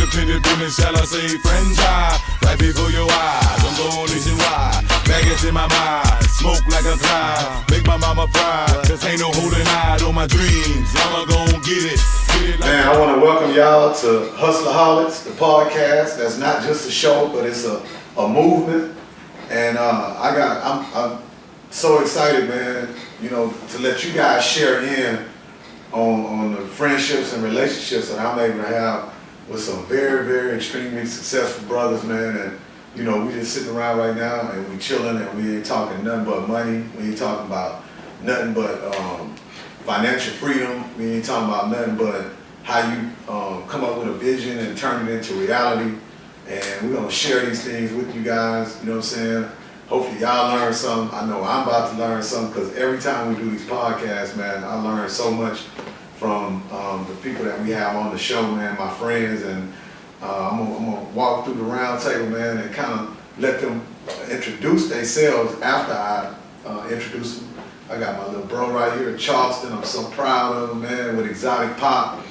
independent business, shall I say franchise? Right before your eyes, I'm going nationwide. Baggage in my mind, smoke like a cloud. Make my mama proud, cause ain't no holding out on my dreams. I'ma gon' get it. Man, I want to welcome y'all to Hustlerholics, the podcast. That's not just a show, but it's a movement. And I'm so excited, man, you know, to let you guys share in on the friendships and relationships that I'm able to have with some very, very extremely successful brothers, man. And you know, we just sitting around right now and we chilling and we ain't talking nothing but money. We ain't talking about nothing but financial freedom. We ain't talking about nothing but how you come up with a vision and turn it into reality. And we're gonna share these things with you guys, you know what I'm saying? Hopefully y'all learn something. I know I'm about to learn something because every time we do these podcasts, man, I learn so much from the people that we have on the show, man, my friends. And I'm gonna walk through the round table, man, and kind of let them introduce themselves after I introduce them. I got my little bro right here in Charleston. I'm so proud of him, man, with Exotic Pop.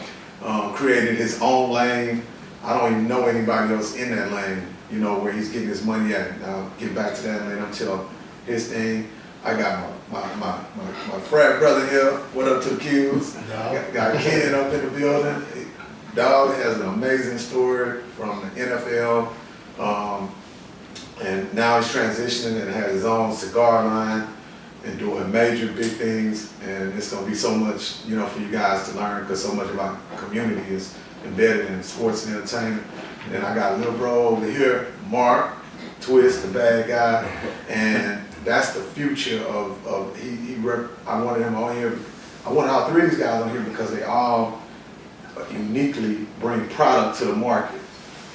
Created his own lane. I don't even know anybody else in that lane, you know, where he's getting his money at. I'll get back to that later until his thing. I got my frat brother here. What up to the Qs? Got Ken up in the building. Dog has an amazing story from the NFL, and now he's transitioning and has his own cigar line and doing major big things. And it's gonna be so much, you know, for you guys to learn because so much of our community is embedded in sports and entertainment. And then I got a little bro over here, Mark Twist, the bad guy, and that's the future of I wanted him on here. I wanted all three of these guys on here because they all uniquely bring product to the market.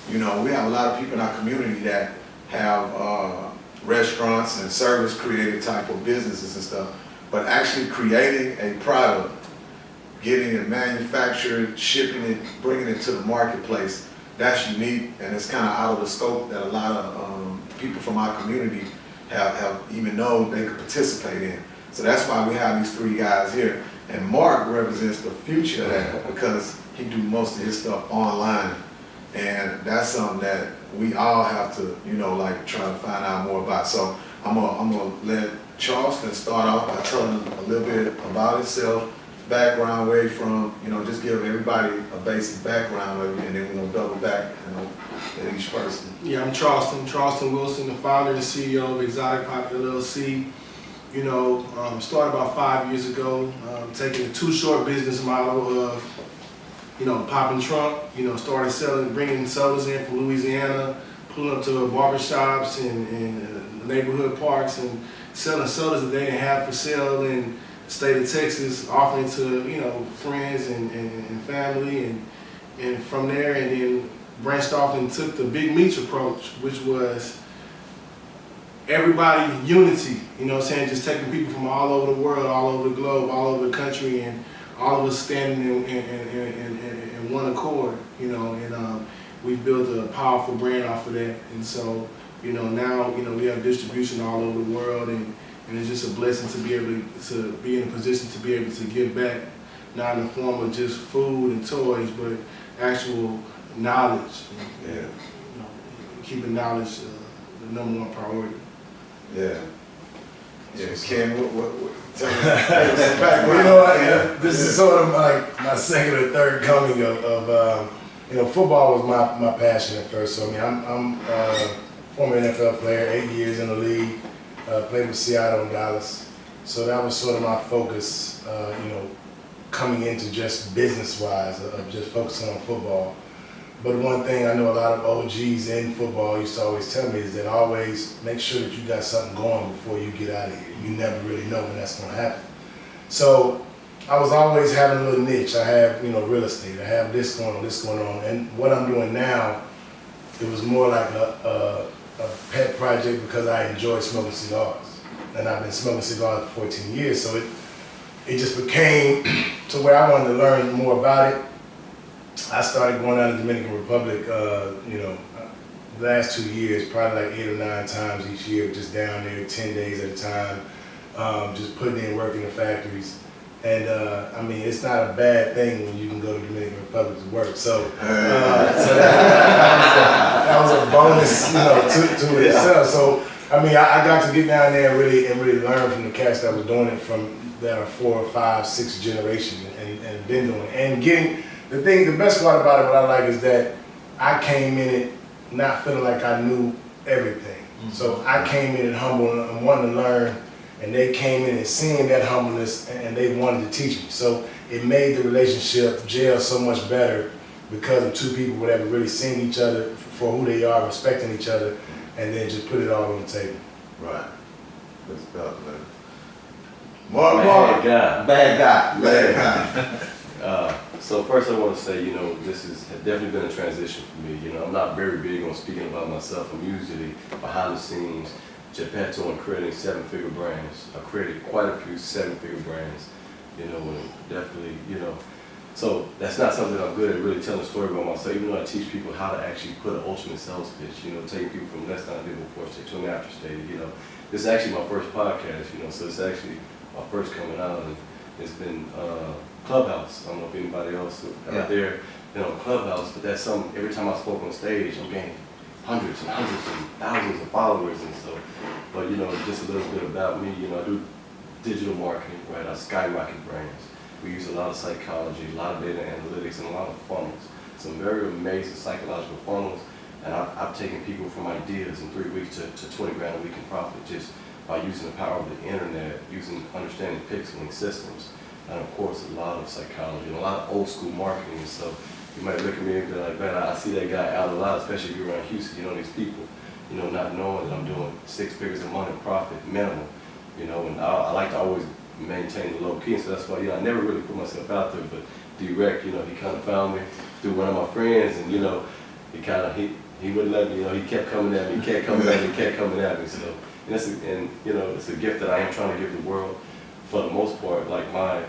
You know, we have a lot of people in our community that have restaurants and service created type of businesses and stuff, but actually creating a product, getting it manufactured, shipping it, bringing it to the marketplace, that's unique, and it's kind of out of the scope that a lot of people from our community have even known they could participate in. So that's why we have these three guys here. And Mark represents the future of that because he do most of his stuff online. And that's something that we all have to, you know, like try to find out more about. So I'm gonna let Charleston start off by telling a little bit about himself, background, where he from, you know, just give everybody a basic background of it, and then we're gonna double back, you know, at each person. Yeah, I'm Charleston Wilson, the founder and CEO of Exotic Pop LLC. You know, started about 5 years ago, taking a too short business model of, you know, popping trunk, you know, started bringing sodas in from Louisiana, pulling up to barbershops and neighborhood parks and selling sodas that they didn't have for sale in the state of Texas, offering to, you know, friends and family, and from there, and then branched off and took the big meets approach, which was everybody unity, you know what I'm saying, just taking people from all over the world, all over the globe, all over the country, and all of us standing in one accord, you know, and we've built a powerful brand off of that. And so, you know, now, you know, we have distribution all over the world, and it's just a blessing to be able to be in a position to be able to give back, not in the form of just food and toys, but actual knowledge. Yeah. You know, keeping knowledge the number one priority. Yeah. Yeah, Ken, what tell me some background. You know what, this is sort of my second or third coming of you know, football was my passion at first. So I mean, I'm a former NFL player, 8 years in the league, played with Seattle and Dallas. So that was sort of my focus, you know, coming into just business-wise, of just focusing on football. But one thing I know a lot of OGs in football used to always tell me is that always make sure that you got something going before you get out of here. You never really know when that's going to happen. So I was always having a little niche. I have, you know, real estate. I have this going on. And what I'm doing now, it was more like a pet project because I enjoy smoking cigars. And I've been smoking cigars for 14 years. So it just became to where I wanted to learn more about it. I started going down to the Dominican Republic, you know, the last 2 years, probably like 8 or 9 times each year, just down there 10 days at a time, just putting in work in the factories. And I mean, it's not a bad thing when you can go to the Dominican Republic to work. So, so business, to itself. So I mean, I got to get down there and really learn from the cats that was doing it that are 4, 5, 6 generations and been doing it. And getting the best part about it, what I like is that I came in it not feeling like I knew everything. So I came in it humble and wanting to learn, and they came in and seeing that humbleness and they wanted to teach me. So it made the relationship gel so much better because of two people that have really seen each other for who they are, respecting each other, and then just put it all on the table. Right. Good stuff, man. Bad guy. Bad guy. So first I want to say, this has definitely been a transition for me. I'm not very big on speaking about myself. I'm usually behind the scenes, Geppetto and creating 7-figure brands. I created quite a few 7-figure brands, and definitely, so that's not something I'm good at, really telling a story about myself, even though I teach people how to actually put an ultimate sales pitch, taking people from less than ideal before stage to an after stage, This is actually my first podcast, so it's actually my first coming out, and it's been Clubhouse. I don't know if anybody else out there been on Clubhouse, but that's something, every time I spoke on stage, I'm getting hundreds and thousands of followers and stuff. But, just a little bit about me, I do digital marketing, right? I skyrocket brands. We use a lot of psychology, a lot of data analytics, and a lot of funnels. Some very amazing psychological funnels, and I've taken people from ideas in 3 weeks to 20 grand a week in profit just by using the power of the internet, understanding pixeling systems, and of course a lot of psychology, and a lot of old school marketing. So you might look at me and be like, man, I see that guy out a lot, especially if you're around Houston, these people, not knowing that I'm doing 6 figures a month in profit, minimum, and I like to always maintain the low key, and so that's why, I never really put myself out there, but D-Rec, he kind of found me through one of my friends, and, he wouldn't let me, he kept coming at me, kept coming at me, so, and it's a gift that I am trying to give the world. For the most part, like my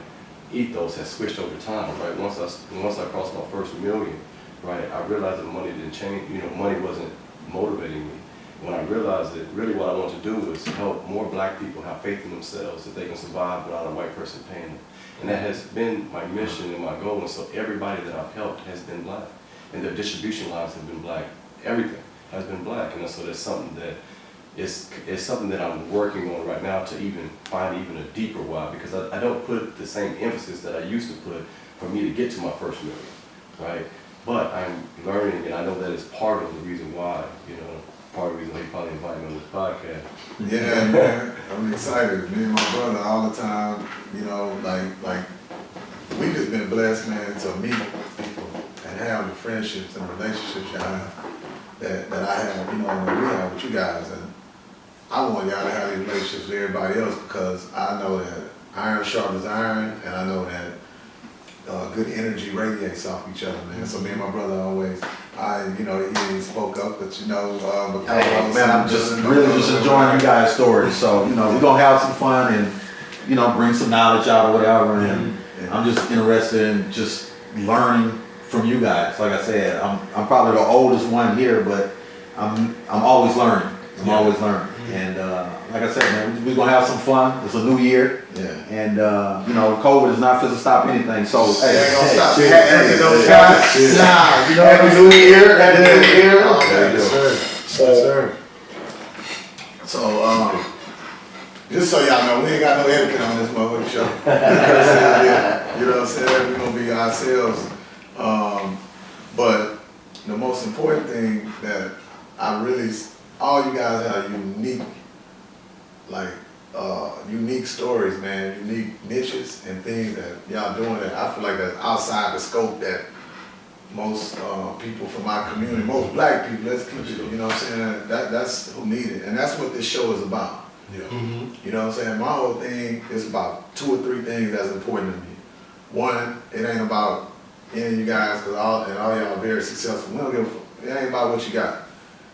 ethos has switched over time, right? Once I crossed my first million, right, I realized that money didn't change, money wasn't motivating me. When I realized that really what I want to do was help more black people have faith in themselves, that they can survive without a white person paying them. And that has been my mission and my goal, and so everybody that I've helped has been black. And their distribution lines have been black. Everything has been black, and so that's something that it's something that I'm working on right now to find even a deeper why, because I don't put the same emphasis that I used to put for me to get to my first million, right? But I'm learning, and I know that is part of the reason why, part of the reason why you probably invited me on this podcast. Yeah, man, I'm excited. Me and my brother all the time, like we just been blessed, man, to meet people and have the friendships and relationships that I have, and that we have with you guys. And I want y'all to have these relationships with everybody else, because I know that iron sharpens iron, and I know that good energy radiates off each other, man. So me and my brother always, he didn't spoke up, but hey, man, I'm just enjoying you guys' stories. So, we're gonna have some fun and, bring some knowledge out or whatever. And I'm just interested in just learning from you guys. Like I said, I'm probably the oldest one here, but I'm always learning. Always learning. And like I said, man, we're gonna have some fun. It's a new year. Yeah. And COVID is not going to stop anything. So hey, stop. Happy New Year. Happy New Year. Okay, Yes, sir. So just so y'all know, we ain't got no etiquette on this motherfucking show. You know what I'm saying? We're gonna be ourselves. But the most important thing that all you guys have unique stories, man, unique niches and things that y'all doing that I feel like that's outside the scope that most people from my community, most black people, let's keep it, you know what I'm saying? That's who need it, and that's what this show is about. Yeah. Mm-hmm. You know what I'm saying? My whole thing is about 2 or 3 things that's important to me. One, it ain't about any of you guys, because all y'all are very successful. We don't give a fuck. It ain't about what you got.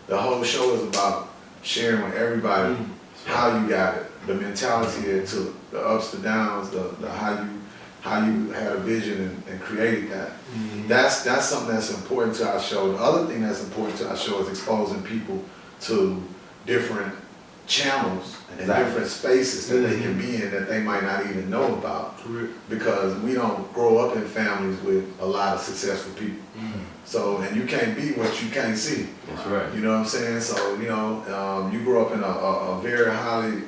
The whole show is about sharing with everybody how you got it, the mentality it took, the ups, the downs, the how you had a vision and created that. Mm-hmm. That's something that's important to our show. The other thing that's important to our show is exposing people to different channels and Exactly. different spaces that they can be in that they might not even know about. Correct. Because we don't grow up in families with a lot of successful people. So, and you can't be what you can't see. That's right. You know what I'm saying? So, you know, you grew up in a very highly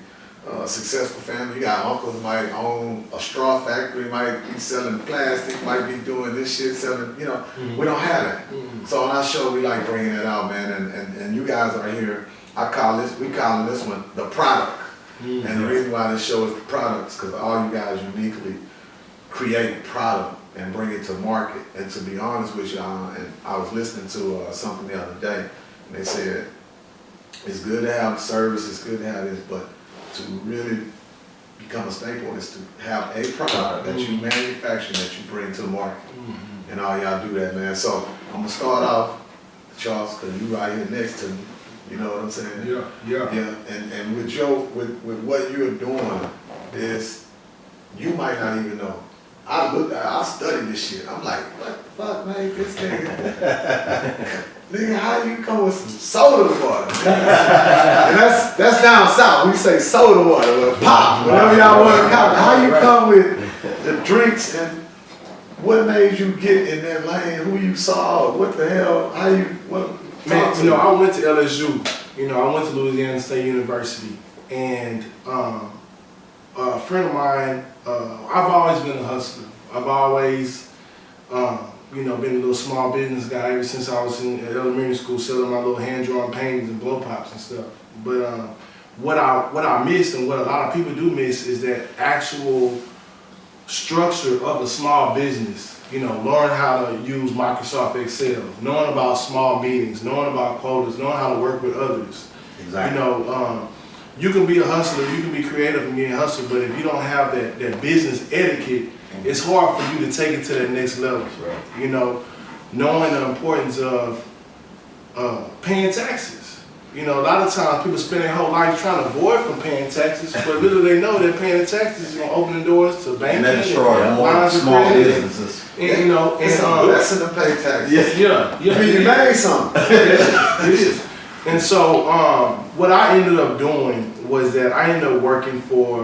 successful family. You got uncles who might own a straw factory, might be selling plastic, might be doing this shit, selling, you know, we don't have that. So on our show, we like bringing that out, man. And you guys are here. We calling this one the product. And the reason why this show is the product is because all you guys uniquely create product and bring it to market. And to be honest with y'all, and I was listening to something the other day, and they said, it's good to have service, it's good to have this, but to really become a staple is to have a product that you manufacture, that you bring to the market. And all y'all do that, man. So I'm gonna start off, Charles, because you right here next to me. You know what I'm saying? Yeah, yeah. Yeah, and with what you're doing is, you might not even know. I studied this shit. I'm like, what the fuck, man? This nigga, nigga, how you come with some soda water? And that's down south. We say soda water or pop, whatever y'all want to call it. How you come with the drinks, and what made you get in that lane? Who you saw? What the hell? How you what? Man, you know, I went to LSU. You know, I went to Louisiana State University, and a friend of mine. I've always been a hustler. I've always, you know, been a little small business guy ever since I was in elementary school, selling my little hand-drawn paintings and blow pops and stuff. But what I missed, and what a lot of people do miss, is that actual structure of a small business. You know, learn how to use Microsoft Excel, knowing about small meetings, knowing about quotas, knowing how to work with others. Exactly. You know, you can be a hustler, you can be creative and be a hustler, but if you don't have that business etiquette, it's hard for you to take it to that next level. Right. You know, knowing the importance of paying taxes. You know, a lot of times people spend their whole life trying to avoid from paying taxes, but little they know that paying the taxes is going to open the doors to banking And that destroys and more lines of small credit. businesses. And, you know, It's a blessing to pay taxes. yeah. I mean, you made something. It is. And so what I ended up doing was that I ended up working for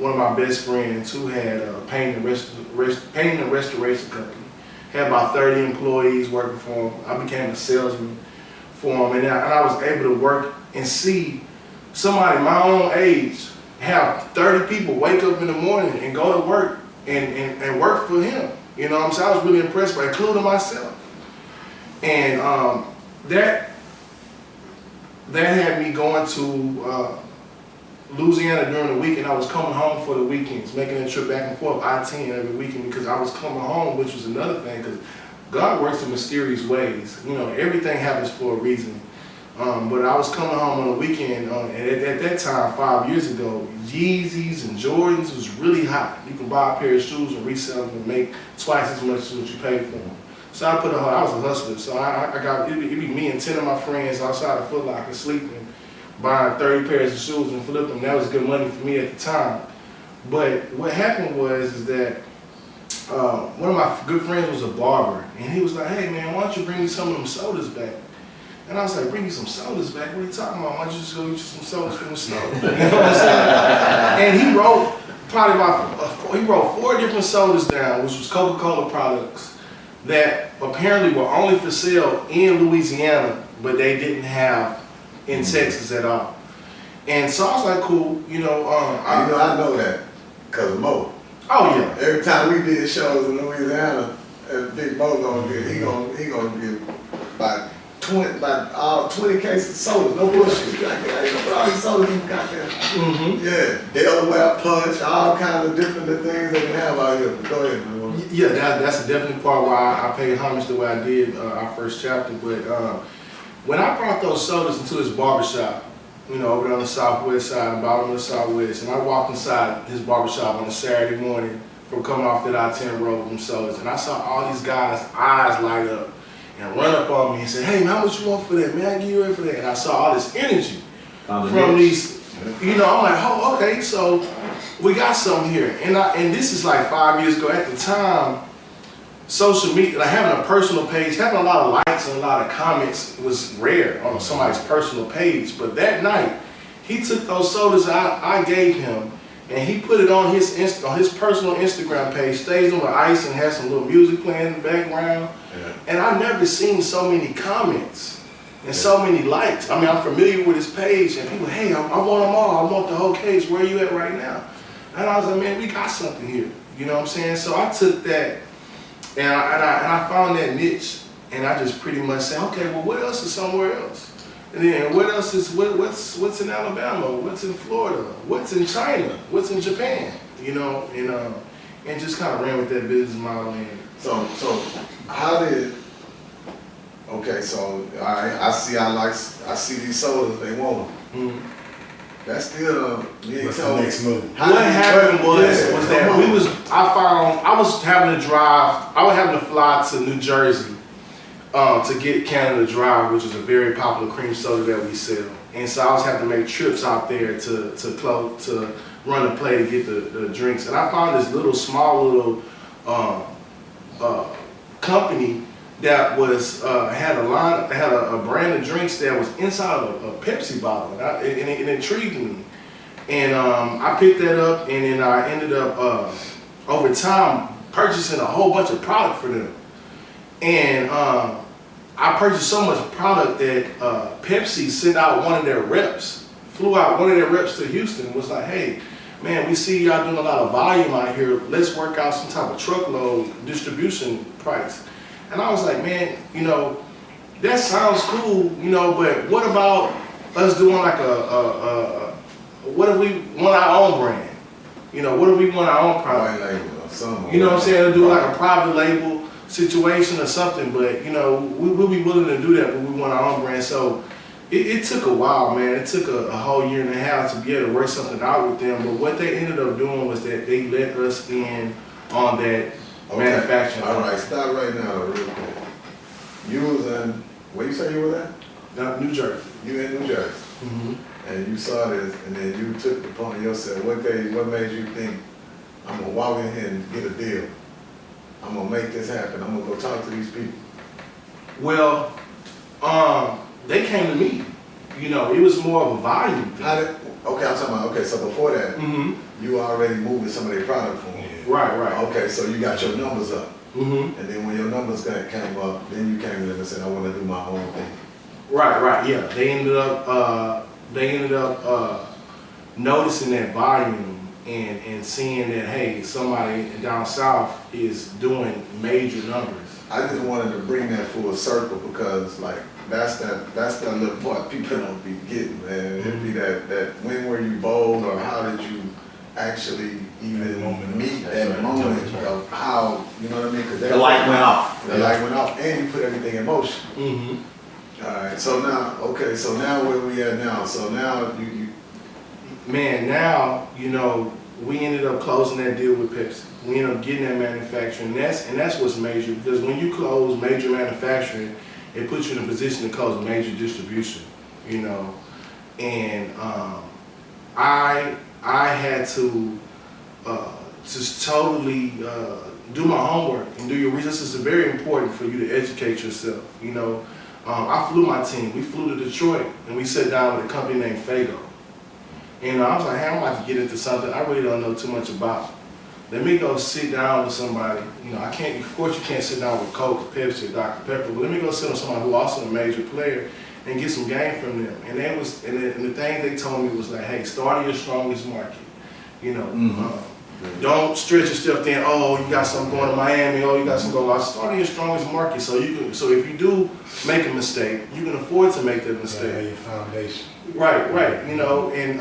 one of my best friends who had a painting and restoration company. Had about 30 employees working for him. I became a salesman for him, and I was able to work and see somebody my own age have 30 people wake up in the morning and go to work and work for him. You know what I'm saying? I was really impressed by, including myself. And that had me going to Louisiana during the week, and I was coming home for the weekends, making a trip back and forth I-10 every weekend, because I was coming home, which was another thing, because God works in mysterious ways. You know, everything happens for a reason. But I was coming home on the weekend, and at that time, 5 years ago, Yeezys and Jordans was really hot. You can buy a pair of shoes and resell them and make twice as much as what you paid for them. So I was a hustler. So I got, it'd be me and 10 of my friends outside of Foot Locker sleeping, buying 30 pairs of shoes and flip them. That was good money for me at the time. But what happened was that one of my good friends was a barber, and he was like, hey man, why don't you bring me some of them sodas back? And I was like, bring you some sodas back? What are you talking about? Why don't you just go get you some sodas from the store? You know what I'm saying? And he wrote he wrote 4 different sodas down, which was Coca-Cola products that apparently were only for sale in Louisiana, but they didn't have in Texas at all. And so I was like, cool, you know. I know that because of Mo. Oh yeah. Every time we did shows in Louisiana, Big Mo gonna get, he gonna get about 20 cases of soda, no bullshit. You like, yeah, you gonna put all these sodas in the goddamn. Yeah, Delaware Punch, all kinds of different things they can have out here. Go ahead, man. Yeah, that's definitely part why I paid homage the way I did our first chapter. But when I brought those sodas into his barbershop, you know, over there on the southwest side, the bottom of the southwest, and I walked inside his barbershop on a Saturday morning from coming off that I-10 road with them sodas, and I saw all these guys' eyes light up and run up on me and say, hey man, how much you want for that? Man, I give you it for that. And I saw all this energy from these, you know, I'm like, oh, okay, so we got something here. And this is like 5 years ago. At the time, social media, like having a personal page, having a lot of likes and a lot of comments was rare on somebody's personal page. But that night, He took those sodas I gave him, and he put it on his personal Instagram page, staged them with ice and had some little music playing in the background. Yeah. And I've never seen so many comments and so many likes. I mean, I'm familiar with his page, and people, hey, I want them all. I want the whole case. Where are you at right now? And I was like, man, we got something here. You know what I'm saying? So I took that, and I found that niche, and I just pretty much said, okay, well, what else is somewhere else? And then what else is, what's in Alabama? What's in Florida? What's in China? What's in Japan? You know, and just kind of ran with that business model. And So how did? Okay, so I see these sodas. They want them. That's still you ain't What's the told me. next move? what happened was that come on. I was having to drive, I was having to fly to New Jersey to get Canada Dry, which is a very popular cream soda that we sell. And so I was having to make trips out there to run the play to get the drinks. And I found this small company that was had a brand of drinks that was inside of a Pepsi bottle, and it intrigued me. And I picked that up, and then I ended up over time purchasing a whole bunch of product for them. And I purchased so much product that Pepsi sent out one of their reps, flew out one of their reps to Houston, was like, hey, man, we see y'all doing a lot of volume out here. Let's work out some type of truckload distribution price. And I was like, man, you know, that sounds cool, you know, but what about us doing like what if we want our own brand? You know, what if we want our own product? White label or something. You know what I'm saying? To do like a private label situation or something, but you know, we'll be willing to do that, but we want our own brand. So it took a while, man. It took a whole year and a half to be able to work something out with them. But what they ended up doing was that they let us in on that manufacturing. All right, stop right now, real quick. You was in, where you say you was at? New Jersey. You in New Jersey. And you saw this, and then you took it upon yourself. What made you think, I'm gonna walk in here and get a deal? I'm gonna make this happen. I'm gonna go talk to these people. Well, they came to me. You know, it was more of a volume thing. I'm talking about, okay, so before that, you were already moving some of their product for them. Right. Okay, so you got your numbers up. Mm-hmm. And then when your numbers came up, then you came to them and said, I want to do my own thing. Right, yeah. They ended up noticing that volume and seeing that, hey, somebody down south is doing major numbers. I just wanted to bring that full circle because, like, that's that little part people don't be getting, man. It'd be that when were you bold, or how did you actually even meet that moment of how, you know what I mean? Cause The light went off. The light went off, and you put everything in motion. Mm-hmm. All right. So now where we at now? So now you. Man, now, you know, we ended up closing that deal with Pepsi. We ended up getting that manufacturing, and that's what's major, because when you close major manufacturing, it puts you in a position to close major distribution, you know. And I had to just totally do my homework and do your research. This is very important for you to educate yourself, you know. I flew my team. We flew to Detroit, and we sat down with a company named Fago. And I was like, hey, I'm about to get into something I really don't know too much about. Let me go sit down with somebody. You know, of course you can't sit down with Coke, Pepsi, or Dr. Pepper, but let me go sit with somebody who also a major player and get some game from them. And the thing they told me was like, hey, start at your strongest market. You know, don't stretch yourself thin. Oh, you got something going to Miami. Oh, you got something going on. Start at your strongest market, so if you do make a mistake, you can afford to make that mistake. Yeah, your foundation. Right. You know, and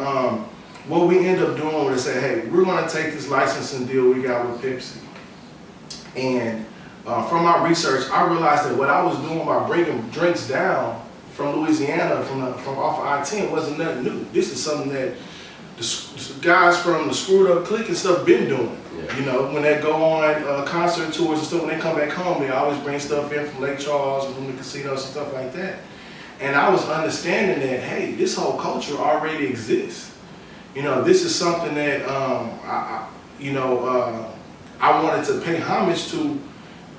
what we end up doing was say, hey, we're going to take this licensing deal we got with Pepsi. And from my research, I realized that what I was doing by breaking drinks down from Louisiana, from off of I-10, wasn't nothing new. This is something that the guys from the Screwed Up Clique and stuff been doing. Yeah. You know, when they go on concert tours and stuff, when they come back home, they always bring stuff in from Lake Charles and from the casinos and stuff like that. And I was understanding that, hey, this whole culture already exists. You know, this is something that I wanted to pay homage to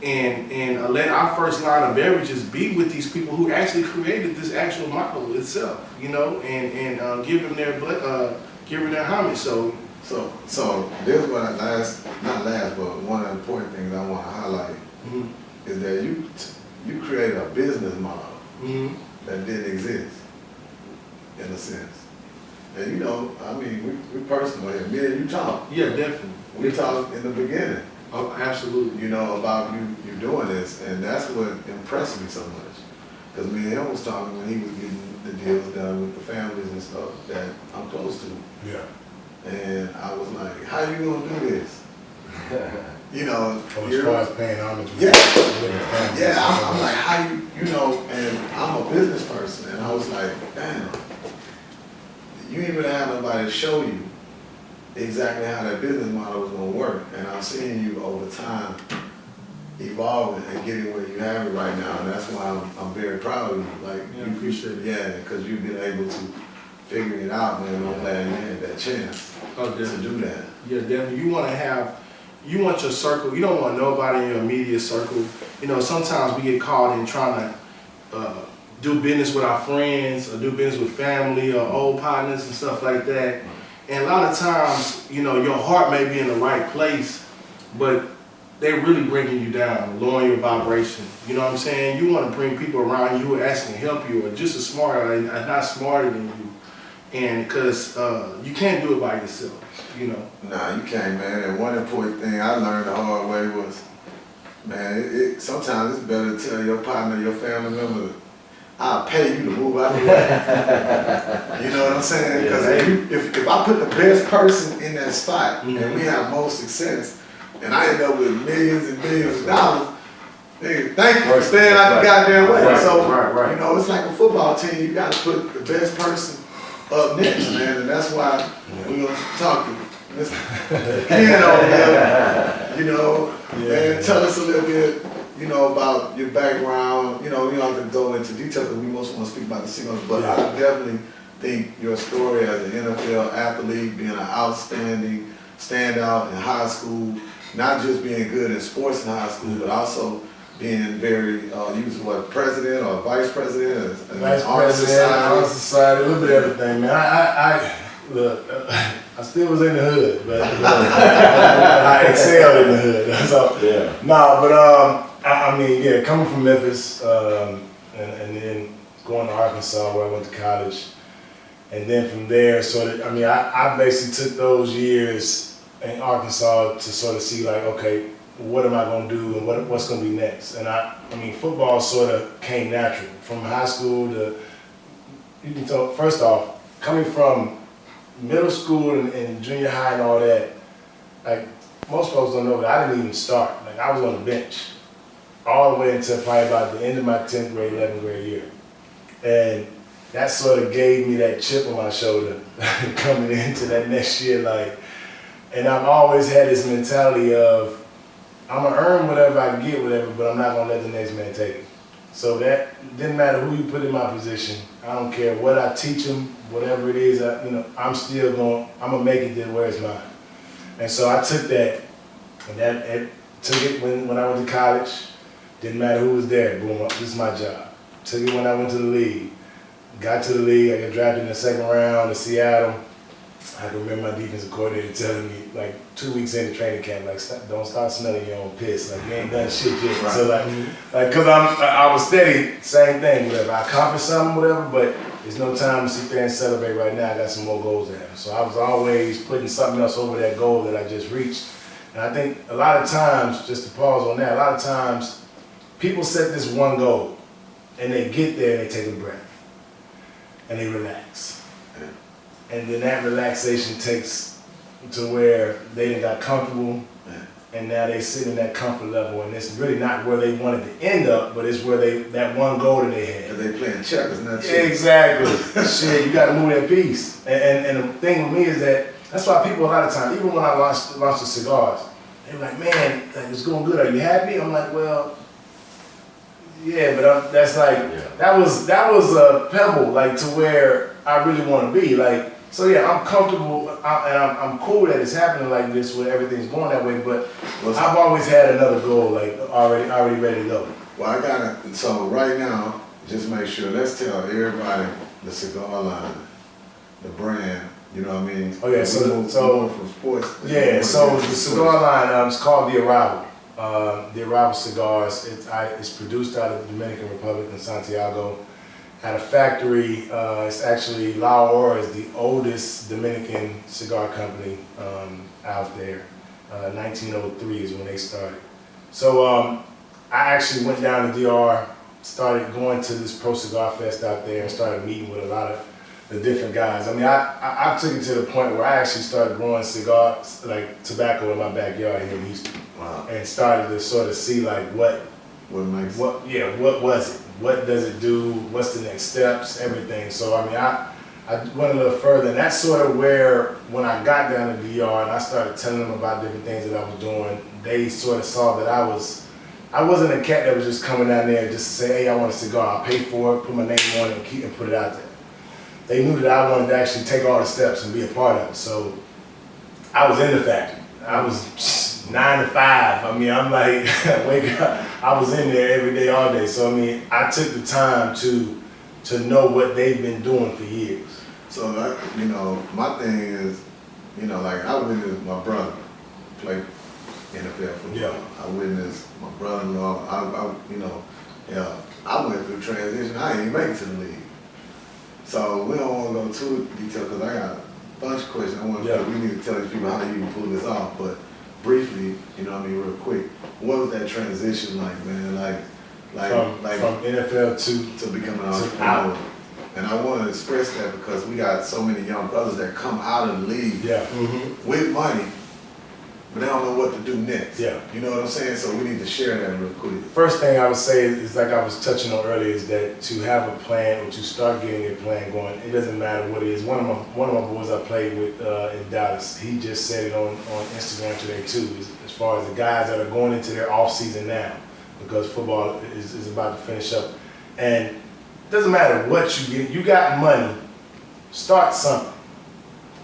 and let our first line of beverages be with these people who actually created this actual model itself, you know, and give them their homage. So this is what but one of the important things I want to highlight is that you created a business model that didn't exist, in a sense. And you know, I mean, we personal here. Me and you talk. Yeah, definitely. We talked in the beginning. Oh, absolutely. You know, about you doing this, and that's what impressed me so much. Because me and him was talking when he was getting the deals done with the families and stuff that I'm close to. Yeah. And I was like, how you gonna do this? You know, As far as paying homage. I'm like, how you know, and I'm a business person, and I was like, damn, you ain't really have nobody to show you exactly how that business model was gonna work. And I'm seeing you over time evolving and getting where you have it right now, and that's why I'm very proud of you. Like, Yeah, I appreciate it. Yeah, because you've been able to figure it out, man. I'm glad you had that chance to do that. Yeah, definitely. You want your circle. You don't want nobody in your immediate circle. You know, sometimes we get caught in trying to do business with our friends or do business with family or old partners and stuff like that. And a lot of times, you know, your heart may be in the right place, but they're really bringing you down, lowering your vibration. You know what I'm saying? You want to bring people around you who are asking to help you or just as smart or not smarter than you. And because you can't do it by yourself, you know. Nah, you can't, man. And one important thing I learned the hard way was, man, sometimes it's better to tell your partner, your family member, I'll pay you to move out of the way. You know what I'm saying? Because if I put the best person in that spot and we have more success, and I end up with millions and millions of dollars, nigga, thank you for staying out the goddamn way. You know, it's like a football team. You got to put the best person up next, man, and that's why we're gonna talk to Mr. Ken over here. You know, man, tell us a little bit, you know, about your background. You know, we don't have to go into detail because we most want to speak about the Cigars, but I definitely think your story as an NFL athlete, being an outstanding standout in high school, not just being good in sports in high school, but also being very, you was president or vice president? Vice president, honor society, a little bit of everything, man. Look, I still was in the hood, but I excelled in the hood. So, I mean, coming from Memphis, and then going to Arkansas where I went to college, and then from there, I basically took those years in Arkansas to sort of see like, okay, what am I going to do and what's going to be next? And I mean, football sort of came natural from high school to, you can tell, first off, coming from middle school and junior high and all that, like most folks don't know, but I didn't even start. Like I was on the bench all the way until probably about the end of my 10th grade, 11th grade year. And that sort of gave me that chip on my shoulder coming into that next year. Like, and I've always had this mentality of, I'm gonna earn whatever I get, but I'm not gonna let the next man take it. So that didn't matter who you put in my position. I don't care what I teach them, whatever it is. I'm gonna make it to where it's mine. And so I took that, and took it when I went to college. Didn't matter who was there. Boom, this is my job. Took it when I went to the league. Got to the league. I got drafted in the second round to Seattle. I can remember my defensive coordinator telling me, like 2 weeks into training camp, like, don't start smelling your own piss. Like, you ain't done shit yet. Right. So cause I was steady, same thing, whatever. I accomplished something, whatever, but there's no time to sit there and celebrate right now. I got some more goals to have. So I was always putting something else over that goal that I just reached. And I think a lot of times, just to pause on that, a lot of times people set this one goal and they get there and they take a breath and they relax. And then that relaxation takes to where they done got comfortable, and now they sit in that comfort level, and it's really not where they wanted to end up, but it's where that one goal that they had. Because they playing checkers, not shit. Exactly. Shit, you got to move that piece. And the thing with me is that's why people a lot of times, even when I launched the cigars, they were like, man, like, it's going good. Are you happy? I'm like, well, yeah, but that was a pebble, like to where I really want to be. Like, So yeah, I'm comfortable, and I'm cool that it's happening like this, where everything's going that way. But I've always had another goal, like already ready to go. Well, I got it. So right now, just make sure. Let's tell everybody the cigar line, the brand. You know what I mean? Oh yeah, so from sports. Yeah, so the cigar line it's called the Arrival. The Arrival Cigars. It's produced out of the Dominican Republic in Santiago, at a factory. It's actually La Hora is the oldest Dominican cigar company out there. 1903 is when they started. So I actually went down to DR, started going to this Pro Cigar Fest out there, and started meeting with a lot of the different guys. I mean, I took it to the point where I actually started growing cigars, like tobacco, in my backyard here in Houston. Wow. And started to sort of see like what was it? What does it do? What's the next steps? Everything. So I mean, I went a little further, and that's sort of where, when I got down to DR and I started telling them about different things that I was doing, they sort of saw that I wasn't a cat that was just coming down there just to say, hey, I want a cigar, I'll pay for it, put my name on it, and put it out there. They knew that I wanted to actually take all the steps and be a part of it. So I was in the factory. I was 9 to 5. I mean, I'm like, wake up. I was in there every day, all day. So I mean, I took the time to know what they've been doing for years. So my thing is, like I witnessed my brother play NFL football. Yeah. I witnessed my brother-in-law. I went through transition. I ain't even make it to the league. So we don't want to go too detailed because I got a bunch of questions. We need to tell these people how you can pull this off. But briefly, real quick, what was that transition like, man? From NFL to becoming an entrepreneur. And I want to express that because we got so many young brothers that come out of the league with money, but they don't know what to do next. Yeah. You know what I'm saying? So we need to share that real quick. First thing I would say is like I was touching on earlier, is that to have a plan or to start getting a plan going, it doesn't matter what it is. One of my boys I played with in Dallas, he just said it on Instagram today too, as far as the guys that are going into their off season now, because football is about to finish up. And it doesn't matter what you get, you got money, start something.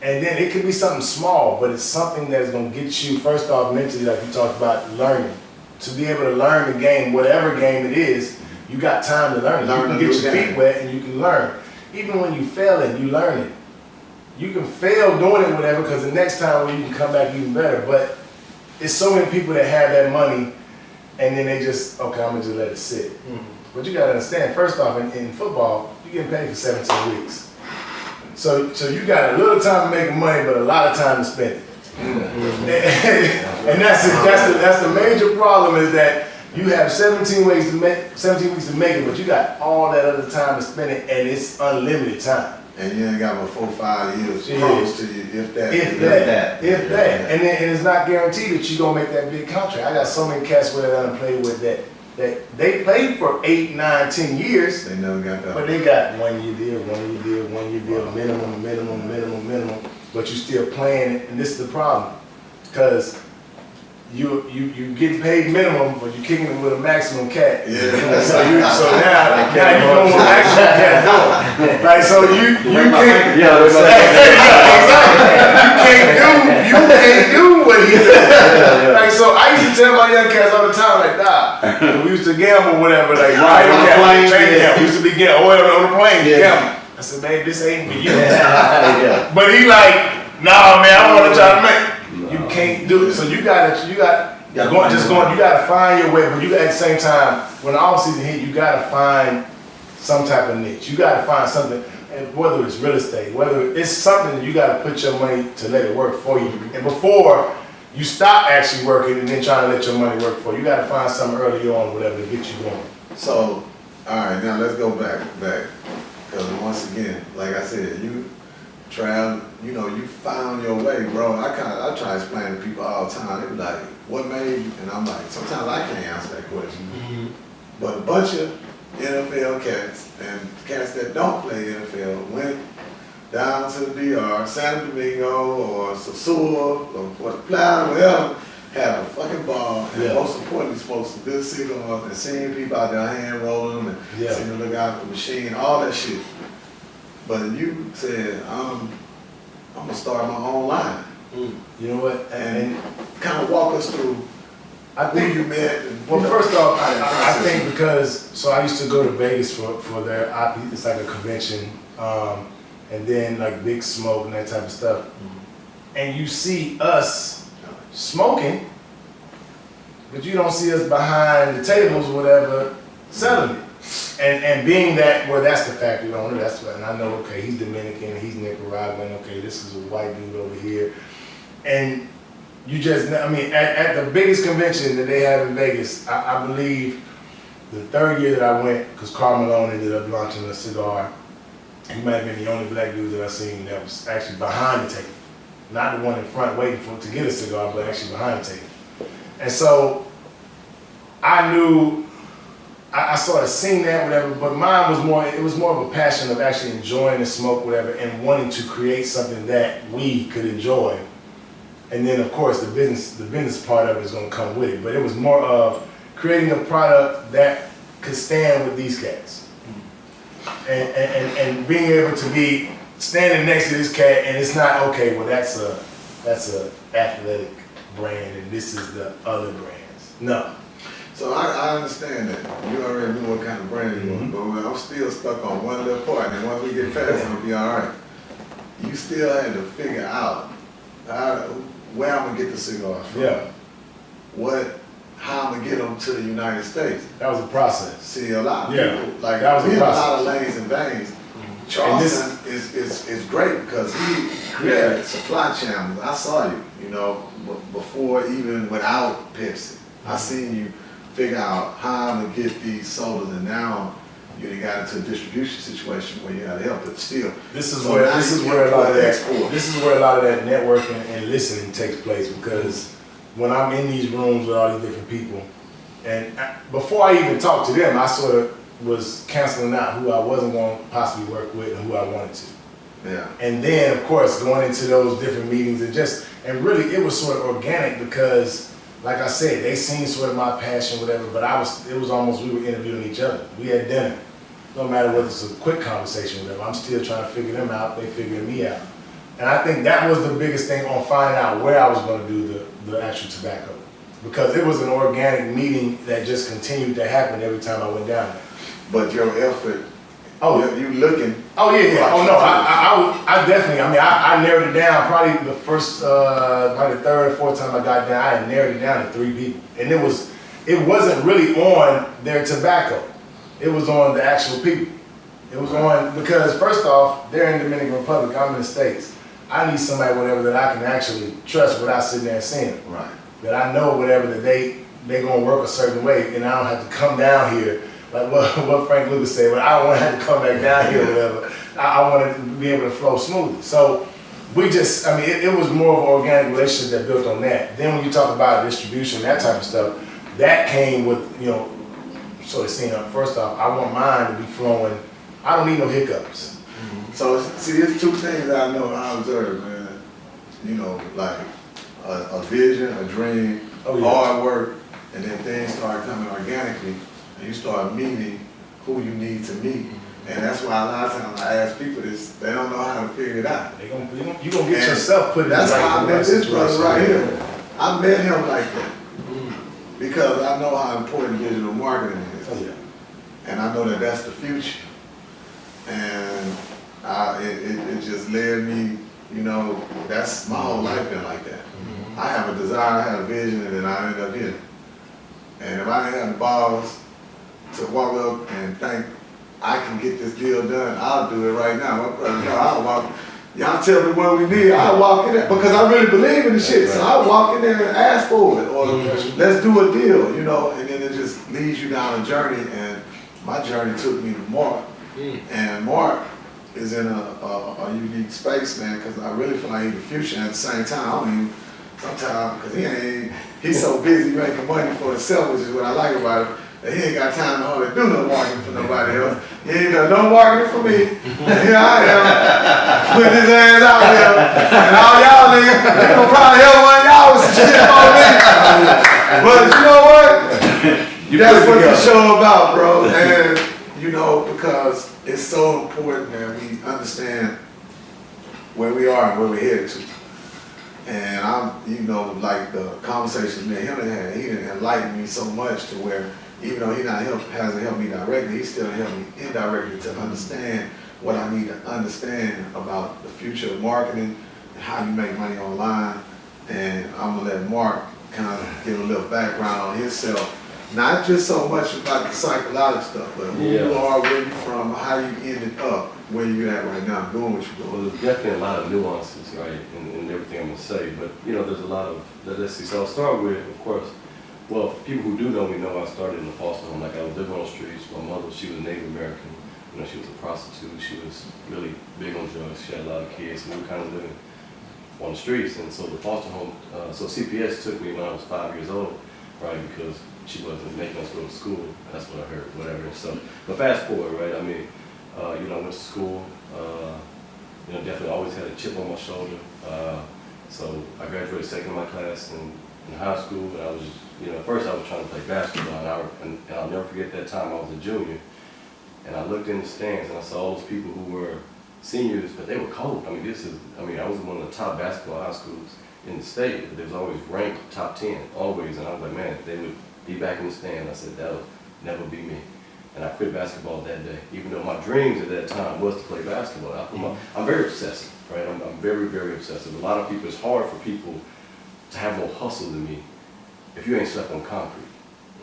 And then it could be something small, but it's something that's going to get you, first off, mentally, like you talked about, learning. To be able to learn the game, whatever game it is, you got time to learn it. You can get your feet wet and you can learn. Even when you fail it, you learn it. You can fail doing it, whatever, because the next time you can come back even better. But it's so many people that have that money and then they just, okay, I'm going to just let it sit. But you got to understand, first off, in football, you're getting paid for 17 weeks. So you got a little time to make money, but a lot of time to spend it. And that's the major problem, is that you have 17 weeks to make it, but you got all that other time to spend it, and it's unlimited time. And you ain't got but 4 or 5 years close to you, if that. And it's not guaranteed that you're gonna make that big contract. I got so many cats that I done played with that they played for 8, 9, 10 years. They never got that. But they got 1 year deal, minimum. But you still playing it, and this is the problem, because you get paid minimum, but you're kicking it with a maximum cat. Yeah. So now you know what maximum cat doing. Like, so you can't. Yeah, exactly. You can't do what he does. Like, so I used to tell my young cats all the time, like, we used to gamble, whatever. Like, right on the plane. We used to be getting oil on the plane. Yeah. I said, babe, this ain't for you. But he like, nah, man, I want to try to make. You can't do it. So you gotta find your way, but you got, at the same time, when the off season hit, you gotta find some type of niche. You gotta find something, and whether it's real estate, whether it's something that you gotta put your money to let it work for you. And before you stop actually working and then trying to let your money work for you, you gotta find something early on, whatever, to get you going. So, all right, now let's go back. Because once again, like I said, you travel, you found your way, bro. I try to explain to people all the time. They be like, what made you? And I'm like, sometimes I can't answer that question. But a bunch of NFL cats and cats that don't play NFL went down to the DR, San Domingo or Sosua or Port Plata, whatever, had a fucking ball, and most importantly, smoked some good cigars and seeing people out there hand rolling and seeing them look out the machine, all that shit. But you said, I'm I'm gonna start my own line. You know what? And kind of walk us through I who think you met. And, Well, you know, first off, I process. think because, so I used to go to Vegas for their, it's like a convention, and then like Big Smoke and that type of stuff. And you see us smoking, but you don't see us behind the tables or whatever selling it. And being that, well, that's the factory owner, that's what, and I know, okay, he's Dominican, he's Nicaraguan, okay, this is a white dude over here. And you just, I mean, at the biggest convention that they have in Vegas, I believe the third year that I went, because Carl Malone ended up launching a cigar, he might have been the only black dude that I've seen that was actually behind the table. Not the one in front waiting to get a cigar, but actually behind the table. And so I knew, I sort of seen that, whatever, but mine was more, it was more of a passion of actually enjoying the smoke, whatever, and wanting to create something that we could enjoy. And then, of course, the business part of it is going to come with it. But it was more of creating a product that could stand with these cats, and being able to be standing next to this cat, and it's not okay. Well, that's a athletic brand, and this is the other brands. No. So I understand that. You already knew what kind of brand you want, but I'm still stuck on one little part, and once we get past it, it'll be all right. You still had to figure out where I'm gonna get the cigars from. Yeah. How I'm gonna get them to the United States. That was a process. See, a lot of Yeah. people, like, That was we the have a lot of process. lanes and veins. Charleston is great because he created supply channels. I saw you, before even without Pepsi. I seen you figure out how I'm gonna get these sodas, and now you done got into a distribution situation where you gotta help it still. This is So where now this you is can where a lot of that export. this is where a lot of that networking and listening takes place, because when I'm in these rooms with all these different people, and before I even talked to them, I sort of was canceling out who I wasn't going to possibly work with and who I wanted to. Yeah. And then, of course, going into those different meetings and really it was sort of organic because, like I said, they seen sort of my passion, whatever, but it was almost, we were interviewing each other. We had dinner. No matter whether it's a quick conversation or whatever, I'm still trying to figure them out, they figuring me out. And I think that was the biggest thing on finding out where I was going to do the actual tobacco. Because it was an organic meeting that just continued to happen every time I went down there. But your effort, Oh, you looking. Oh yeah. Oh no, I definitely. I mean, I narrowed it down. Probably the first, probably the third or fourth time I got down, I had narrowed it down to 3 people, and it wasn't really on their tobacco. It was on the actual people. It was on because first off, they're in the Dominican Republic. I'm in the States. I need somebody, whatever, that I can actually trust without sitting there and seeing it. Right. That I know whatever that they gonna work a certain way, and I don't have to come down here. Like what Frank Lucas said, but I don't want to have to come back down here or whatever. I want to be able to flow smoothly. So we just, I mean, it was more of an organic relationship that built on that. Then when you talk about distribution, that type of stuff, that came with, sort of seeing, first off, I want mine to be flowing. I don't need no hiccups. So see, there's two things I know I observe, man. Like a vision, a dream, Oh, yeah. hard work, and then things start coming organically. And you start meeting who you need to meet. And that's why a lot of times I ask people this, they don't know how to figure it out. You're going to get And yourself put in the that's right how I met this brother situation. right here. I met him like that. Because I know how important digital marketing is. Oh, yeah. And I know that that's the future. And it just led me, that's my whole life been like that. I have a desire, I have a vision, and then I end up here. And if I didn't have the balls to walk up and think I can get this deal done, I'll do it right now. My brother, I'll walk. Y'all tell me what we need, I'll walk in there because I really believe in the shit. So I'll walk in there and ask for it, or let's do a deal, and then it just leads you down a journey. And my journey took me to Mark, and Mark is in a unique space, man, because I really feel like he's the future. And at the same time, I don't even sometimes because he's so busy making money for himself, which is what I like about him. That he ain't got time to hardly do no marketing for nobody else. He ain't done no marketing for me. And here I am, putting his ass out there. And all y'all niggas, they gonna probably help one of y'all with some shit on me. But you know what? That's what the show about, bro. And because it's so important that we understand where we are and where we're headed to. And like the conversations me and him had, he didn't enlighten me so much to where, even though hasn't helped me directly, he still helped me indirectly to understand what I need to understand about the future of marketing and how you make money online. And I'm gonna let Mark kind of give a little background on himself. Not just so much about the psychological stuff, but who you are, where you're from, how you ended up where you're at right now, doing what you're doing. Well, there's definitely a lot of nuances, right, in everything I'm gonna say. But there's a lot of, let's see. So I'll start with, of course, well, people who do know me know I started in the foster home. Like I was living on the streets. My mother, she was Native American. She was a prostitute. She was really big on drugs. She had a lot of kids, and we were kind of living on the streets. And so the foster home, so CPS took me when I was 5 years old, right, because she wasn't making us go to school. That's what I heard, whatever. So, but fast forward, right? I mean, I went to school. Definitely always had a chip on my shoulder. So I graduated second in my class in high school, and I was, at first I was trying to play basketball, and I'll never forget that time I was a junior, and I looked in the stands and I saw all those people who were seniors, but they were cold. I was in one of the top basketball high schools in the state, but they was always ranked top 10, always, and I was like, man, they would be back in the stand. I said, that'll never be me. And I quit basketball that day, even though my dreams at that time was to play basketball. I'm very obsessive, right? I'm very, very obsessive. A lot of people, it's hard for people to have more hustle than me if you ain't slept on concrete,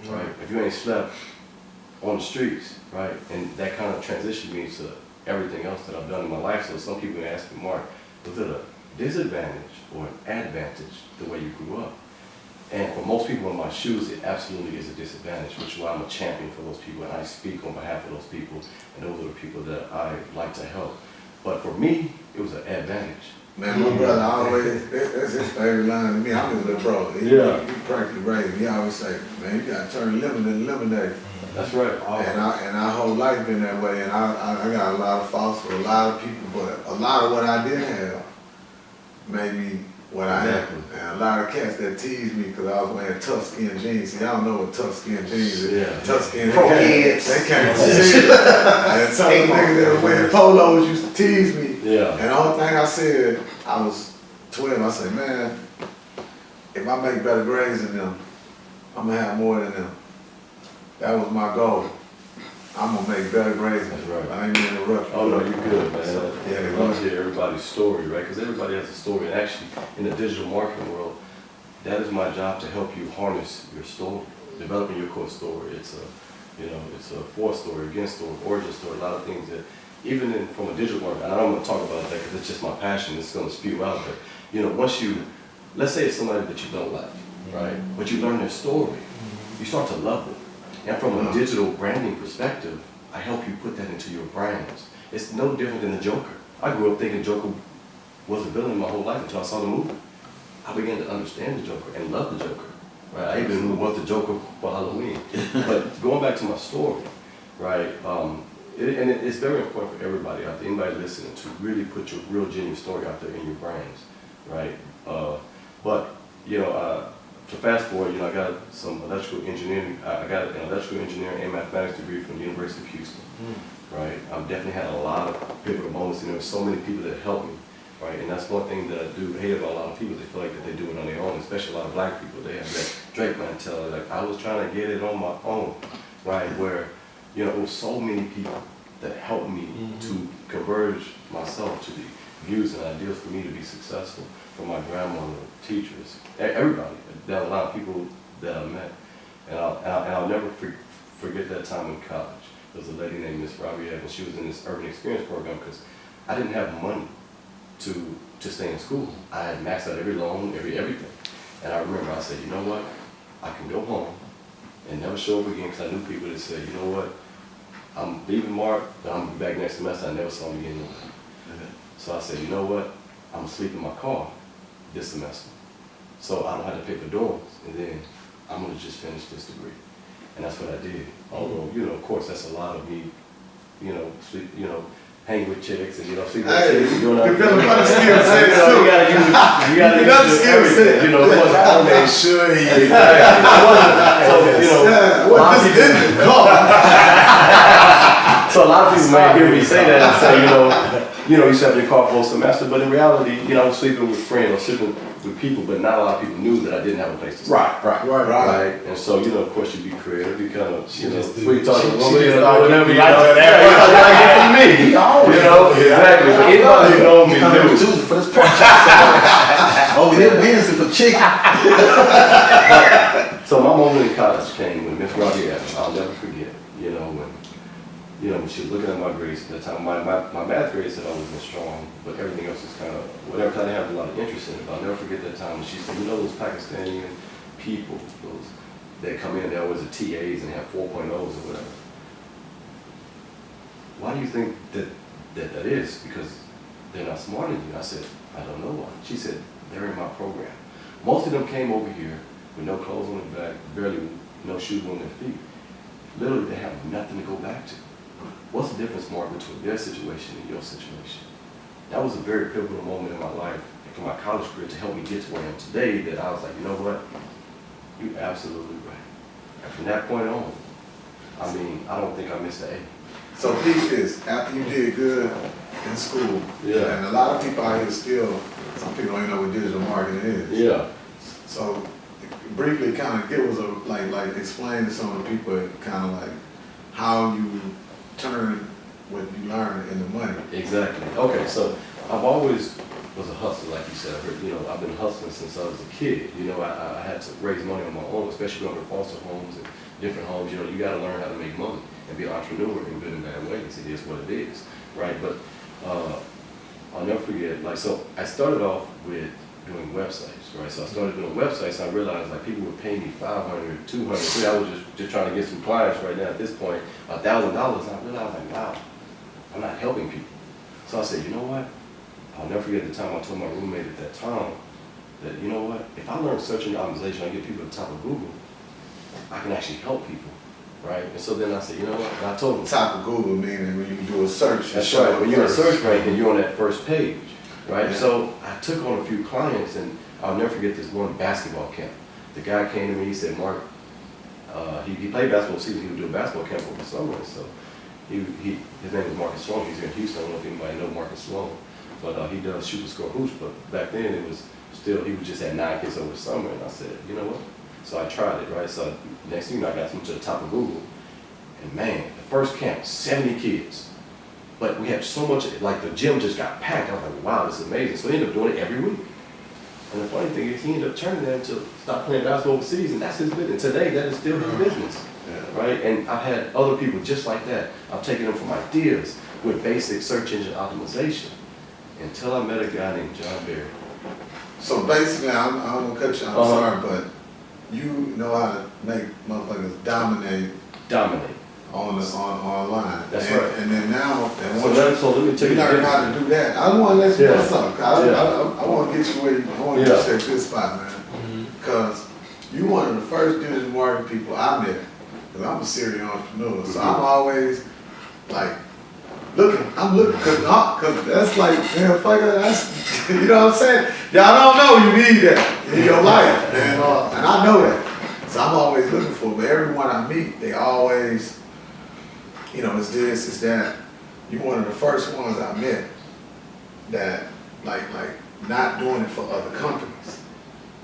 right? If you ain't slept on the streets, right? And that kind of transitioned me to everything else that I've done in my life. So some people ask me, Mark, was it a disadvantage or an advantage the way you grew up? And for most people in my shoes, it absolutely is a disadvantage, which is why I'm a champion for those people, and I speak on behalf of those people, and those are the people that I like to help. But for me, it was an advantage. Man, my brother always, that's his favorite line to me. I'm his little brother. He practically raised me. He always say, man, you gotta turn lemon into lemonade. That's right. And our whole life been that way, and I got a lot of faults for a lot of people, but a lot of what I didn't have made me what I am. And a lot of cats that tease me because I was wearing tough skin jeans. See, y'all know what tough skin jeans is. Yeah. Tough skin, they can't see it. And some of the niggas that were wearing polos used to tease me. Yeah. And the only thing I said, I was 12, I said, man, if I make better grades than them, I'm gonna have more than them. That was my goal. I'm gonna make better grades. That's right. I ain't gonna interrupt you. Oh no, you're good, man. So, I want to hear everybody's story, right? Because everybody has a story. And actually, in the digital marketing world, that is my job to help you harness your story, developing your core story. It's a for story, against story, origin story, a lot of things that, even from a digital marketing, and I don't want to talk about that because it's just my passion. It's going to spew out. But once let's say it's somebody that you don't like, right? But you learn their story, you start to love them. And from a digital branding perspective, I help you put that into your brands. It's no different than the Joker. I grew up thinking Joker was a villain my whole life until I saw the movie. I began to understand the Joker and love the Joker. Right? I even knew what the Joker for Halloween. But going back to my story, right? It's very important for everybody out there, anybody listening, to really put your real genuine story out there in your brands, right? To fast forward, I got some electrical engineering. I got an electrical engineering and mathematics degree from the University of Houston, right? I've definitely had a lot of pivotal moments, and there were so many people that helped me, right? And that's one thing that I do hate about a lot of people. They feel like that they do it on their own, especially a lot of black people. They have that Drake mentality, like I was trying to get it on my own, right? Where, it was so many people that helped me to converge myself to the views and ideals for me to be successful, from my grandmother, teachers, everybody. There are a lot of people that I met, and I'll never forget that time in college. There was a lady named Miss Robbie Evans. She was in this urban experience program because I didn't have money to stay in school. I had maxed out every loan, everything. And I remember I said, you know what? I can go home and never show up again, because I knew people that said, you know what? I'm leaving Mark, but I'm back next semester. I never saw him again. So I said, you know what? I'm gonna sleep in my car this semester, so I don't have to pay for dorms, and then I'm gonna just finish this degree. And that's what I did. Although, of course, that's a lot of me, sleep, hang with chicks and sleep with chicks. You gotta skill set too. You gotta use skill set. It wasn't all Make that. sure he So, what this didn't call. So a lot of people might hear me say that and say, you used to have your car for a semester, but in reality, I was sleeping with friends, I was sleeping with people, but not a lot of people knew that I didn't have a place to stay. Right. And so, of course, you be creative, you kind of, sweet talk to a woman, whatever, you gotta get from me. Exactly. But anybody who knows me knows. Tuesday for this pork chop. Oh, we did Wednesday for chicken. So my moment in college came when Miss Robbie asked me, I'll never forget, when she was looking at my grades at the time, my math grades had always been strong, but everything else is kind of, whatever, I didn't have a lot of interest in it, but I'll never forget that time when she said, those Pakistani people, that come in, they're always the TAs and have 4.0s or whatever. Why do you think that is? Because they're not smarter than you. I said, I don't know why. She said, they're in my program. Most of them came over here with no clothes on their back, barely no shoes on their feet. Literally, they have nothing to go back to. What's the difference, Mark, between their situation and your situation? That was a very pivotal moment in my life and for my college career to help me get to where I am today, that I was like, you know what? You're absolutely right. And from that point on, I don't think I missed an A. So peep this, after you did good in school, and a lot of people out here still, some people don't even know what digital marketing is. Yeah. So briefly kind of give us like explain to some of the people kind of like how you turn what you learn into money. Exactly. Okay, so I've always was a hustler, like you said. I've been hustling since I was a kid. I had to raise money on my own, especially going to foster homes and different homes. You got to learn how to make money and be an entrepreneur in good and bad ways. It is what it is, right? But I'll never forget, so I started off with doing websites, right? So I started doing websites, and I realized people would pay me $500, $200. I was just trying to get some clients right now at this point, $1,000, and I realized wow, I'm not helping people. So I said, you know what? I'll never forget the time I told my roommate at that time that, you know what? If I learn search engine optimization, I get people at the top of Google, I can actually help people, right? And so then I said, you know what? And I told him. Top of Google meaning when you can do a search. That's right. When you're in a search rank and you're on that first page, right? Yeah. So I took on a few clients, and I'll never forget this one basketball camp. The guy came to me, he said, Mark, he played basketball season, he would do a basketball camp over the summer, and so his name is Marcus Sloan, he's here in Houston, I don't know if anybody know Marcus Sloan, but he does shoot and score hoops, but back then it was still, he was just had 9 kids over the summer, and I said, you know what? So I tried it, right? So next thing I got him to the top of Google, and man, the first camp, 70 kids. But we had so much, the gym just got packed. I was like, wow, this is amazing. So he ended up doing it every week. And the funny thing is, he ended up turning that into stop playing basketball overseas, and that's his business. And today, that is still his business, right? And I've had other people just like that. I've taken them from ideas with basic search engine optimization until I met a guy named John Berry. So basically, I'm gonna cut you. I'm sorry, but you know how to make motherfuckers dominate online. That's and, right. And then now, So let me tell you you learn how to do that. I want to let you know something. I want to get you where I want to get you at this spot, man. Because you one of the first digital marketing people I met. Because I'm a serial entrepreneur, so I'm always looking. I'm looking because that's that's you know what I'm saying. Y'all don't know you need that in your life, and I know that. So I'm always looking for it. But everyone I meet, they always. It's this, it's that. You're one of the first ones I met that, not doing it for other companies.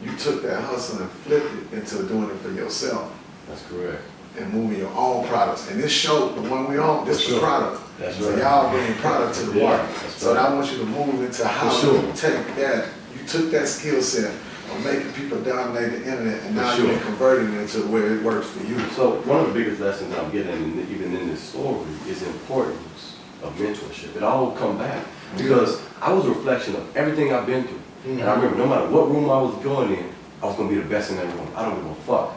You took that hustle and flipped it into doing it for yourself. That's correct. And moving your own products. And this show, the one we on, this is the product. That's so right. y'all bringing product to the market. So right. I want you to move into how you take that. You took that skill set of making people dominate the internet, and now you're converting it into where it works for you. So one of the biggest lessons I'm getting, even in this story, is the importance of mentorship. It all will come back because I was a reflection of everything I've been through. And I remember no matter what room I was going in, I was going to be the best in that room. I don't give a fuck.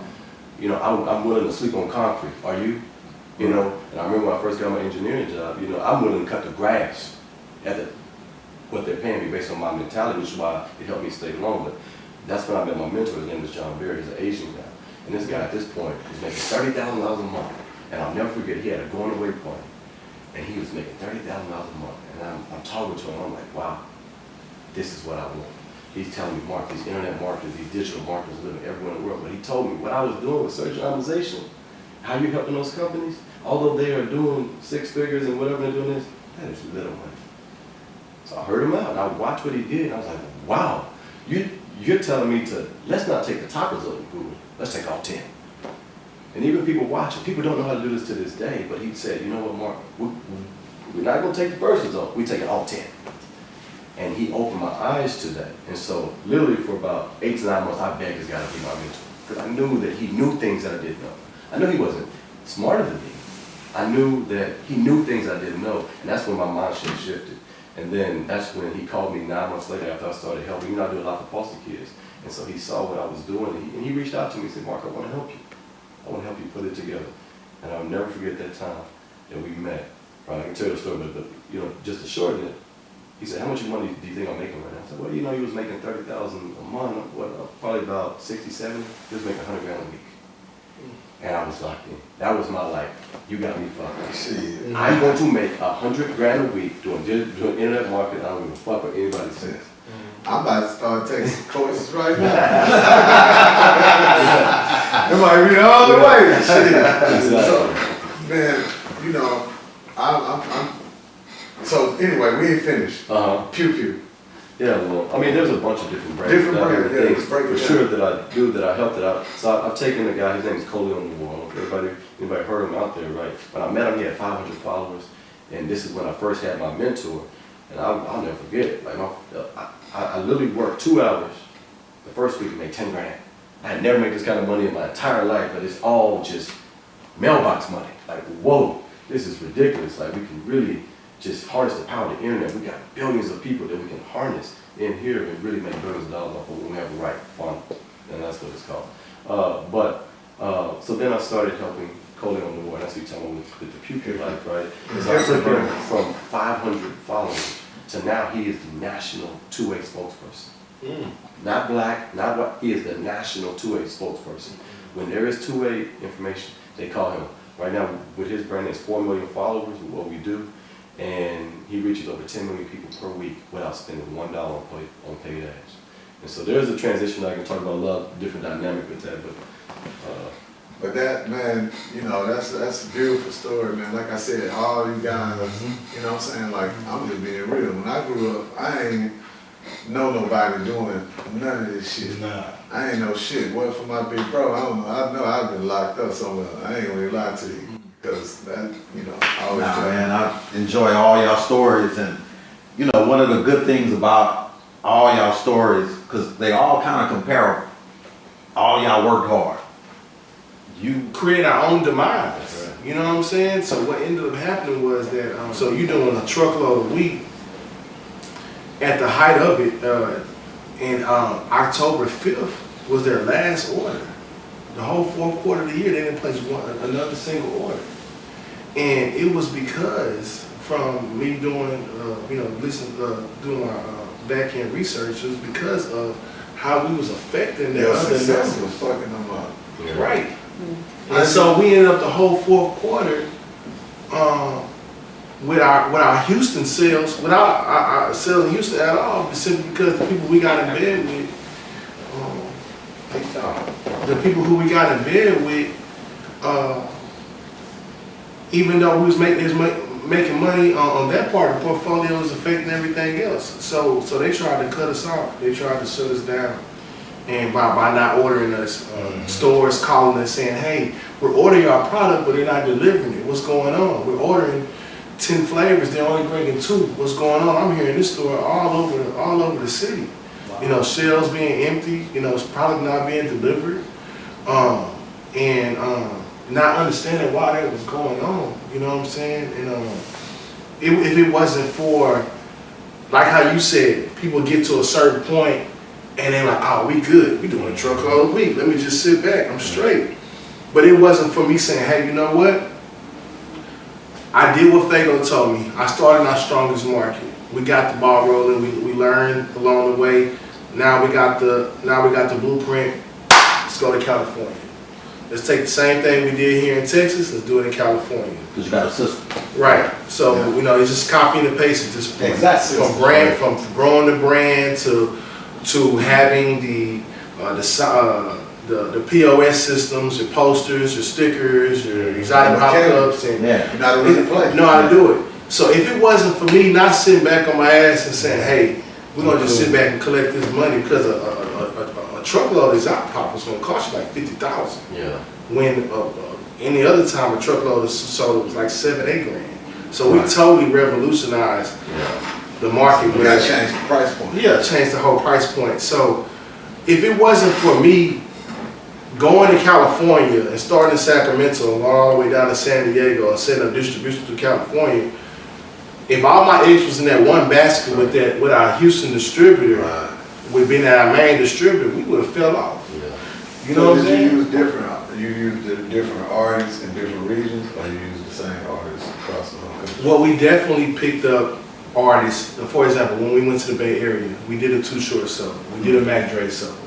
I'm willing to sleep on concrete. Are you? And I remember when I first got my engineering job, I'm willing to cut the grass at what they're paying me based on my mentality, which is why it helped me stay long. But that's when I met my mentor. His name was John Berry. He's an Asian guy. And this guy at this point was making $30,000 a month. And I'll never forget, he had a going away party. And he was making $30,000 a month. And I'm talking to him, I'm like, wow, this is what I want. He's telling me, Mark, these internet marketers, these digital marketers living everywhere in the world. But he told me what I was doing with search optimization, how you helping those companies, although they are doing 6 figures and whatever they're doing this, that is little money. So I heard him out and I watched what he did and I was like, wow, you're telling me to, let's not take the top result of Google, let's take all 10. And even people watching, people don't know how to do this to this day, but he said, you know what, Mark, we're not going to take the first result, we're taking all 10. And he opened my eyes to that. And so literally for about 8 to 9 months, I begged this guy to be my mentor. Because I knew that he knew things that I didn't know. I knew he wasn't smarter than me. I knew that he knew things I didn't know. And that's when my mindset shifted. And then that's when he called me 9 months later after I started helping. You know, I do a lot for foster kids. And so he saw what I was doing and he reached out to me and said, Mark, I want to help you. I want to help you put it together. And I'll never forget that time that we met. Right, I can tell you the story, but you know, just to shorten it, he said, how much money do you think I'm making right now? I said, well, you know, he was making $30,000 a month, probably about 60, 70. He was making $100 grand a week. And I was locked in. That was my life. You got me fucked. Shit. I'm going to make $100 grand a week doing internet marketing. I don't give a fuck what anybody says. I'm about to start taking some courses right now. It might be the only way. Shit. So, man, you know, I'm so anyway, we ain't finished. Pew Pew. Yeah, well, I mean, there's a bunch of different brands. Different brands, yeah, things let's break it for down. sure that I do, that I helped it out. So I've taken a guy, his name is Coley on the Wall. Anybody heard him out there, right? When I met him, he had 500 followers. And this is when I first had my mentor. And I'll never forget it. Like I literally worked 2 hours the first week to make 10 grand. I had never made this kind of money in my entire life, but it's all just mailbox money. Like, whoa, this is ridiculous. Like, we can really just harness the power of the internet. We got billions of people that we can harness in here and really make billions of dollars off of when we have the right funnel. And that's what it's called. So then I started helping Coley on the Wall. That's what you're talking about with the Pew Pew life, right? So I took him from 500 followers to now he is the national two-way spokesperson. Not black, not white, he is the national two-way spokesperson. When there is two-way information, they call him. Right now, with his brand, there's 4 million followers with what we do, and he reaches over 10 million people per week without spending $1 on paid ads. And so there's a transition. I can talk about a lot of different dynamic with that, But that, man, you know, that's a beautiful story, man. Like I said, all you guys, you know what I'm saying? Like, I'm just being real. When I grew up, I ain't know nobody doing none of this shit. Nah. I ain't know shit. What for my big bro? I don't know. I know I've been locked up somewhere. I ain't gonna lie to you. Because that, you know, I always try. Man, I enjoy all y'all stories, and you know, one of the good things about all y'all stories, because they all kind of compare, all y'all worked hard. You create our own demise. You know what I'm saying? So what ended up happening was that, so you're doing a truckload a week. At the height of it, in October 5th was their last order. The whole 4th quarter of the year, they didn't place another single order. And it was because from me doing, doing our back-end research, it was because of how we was affecting their other success numbers. was fucking them up. Right. And so we ended up the whole 4th quarter with our Houston sales, without our sales in Houston at all, simply because the people we got in bed with, the people who we got in bed with, even though we was making money on that part of the portfolio, was affecting everything else. So they tried to cut us off. They tried to shut us down. And by not ordering us, stores calling us saying, hey, we're ordering our product, but they're not delivering it. What's going on? We're ordering 10 flavors, they're only bringing 2. What's going on? I'm hearing this store all over the city. Wow. You know, shelves being empty, you know, it's probably not being delivered. And not understanding why that was going on, you know what I'm saying? And if it wasn't for, like how you said, people get to a certain point and they're like, oh, we good. We doing a truckload a week. Let me just sit back. I'm straight. But it wasn't for me saying, hey, you know what? I did what Fago told me. I started our strongest market. We got the ball rolling. We learned along the way. Now we got the blueprint. Let's go to California. Let's take the same thing we did here in Texas. Let's do it in California. because you got a system. Right. So you know, it's just copying and pasting at this point. Exactly. From growing the brand to having the POS systems, your posters, your stickers, your exotic pop-ups, and You know how to really play. know how to do it. So if it wasn't for me not sitting back on my ass and saying, hey, we're gonna just sit back and collect this money, because a truckload of exotic pop is gonna cost you like $50,000. Yeah. When any other time a truckload of soda was like $7-8 grand. So we totally revolutionized the market. We gotta change the price point. Yeah, change the whole price point. So if it wasn't for me going to California and starting in Sacramento and going all the way down to San Diego and setting up distribution to California, if all my eggs was in that one basket with our Houston distributor, with being our main distributor, we would have fell off. Yeah. You know what I'm saying? You use different artists in different regions, or you use the same artists across the whole country? Well, we definitely picked up artists. For example, when we went to the Bay Area, we did a Too Short soda. We did a Mac Dre soda.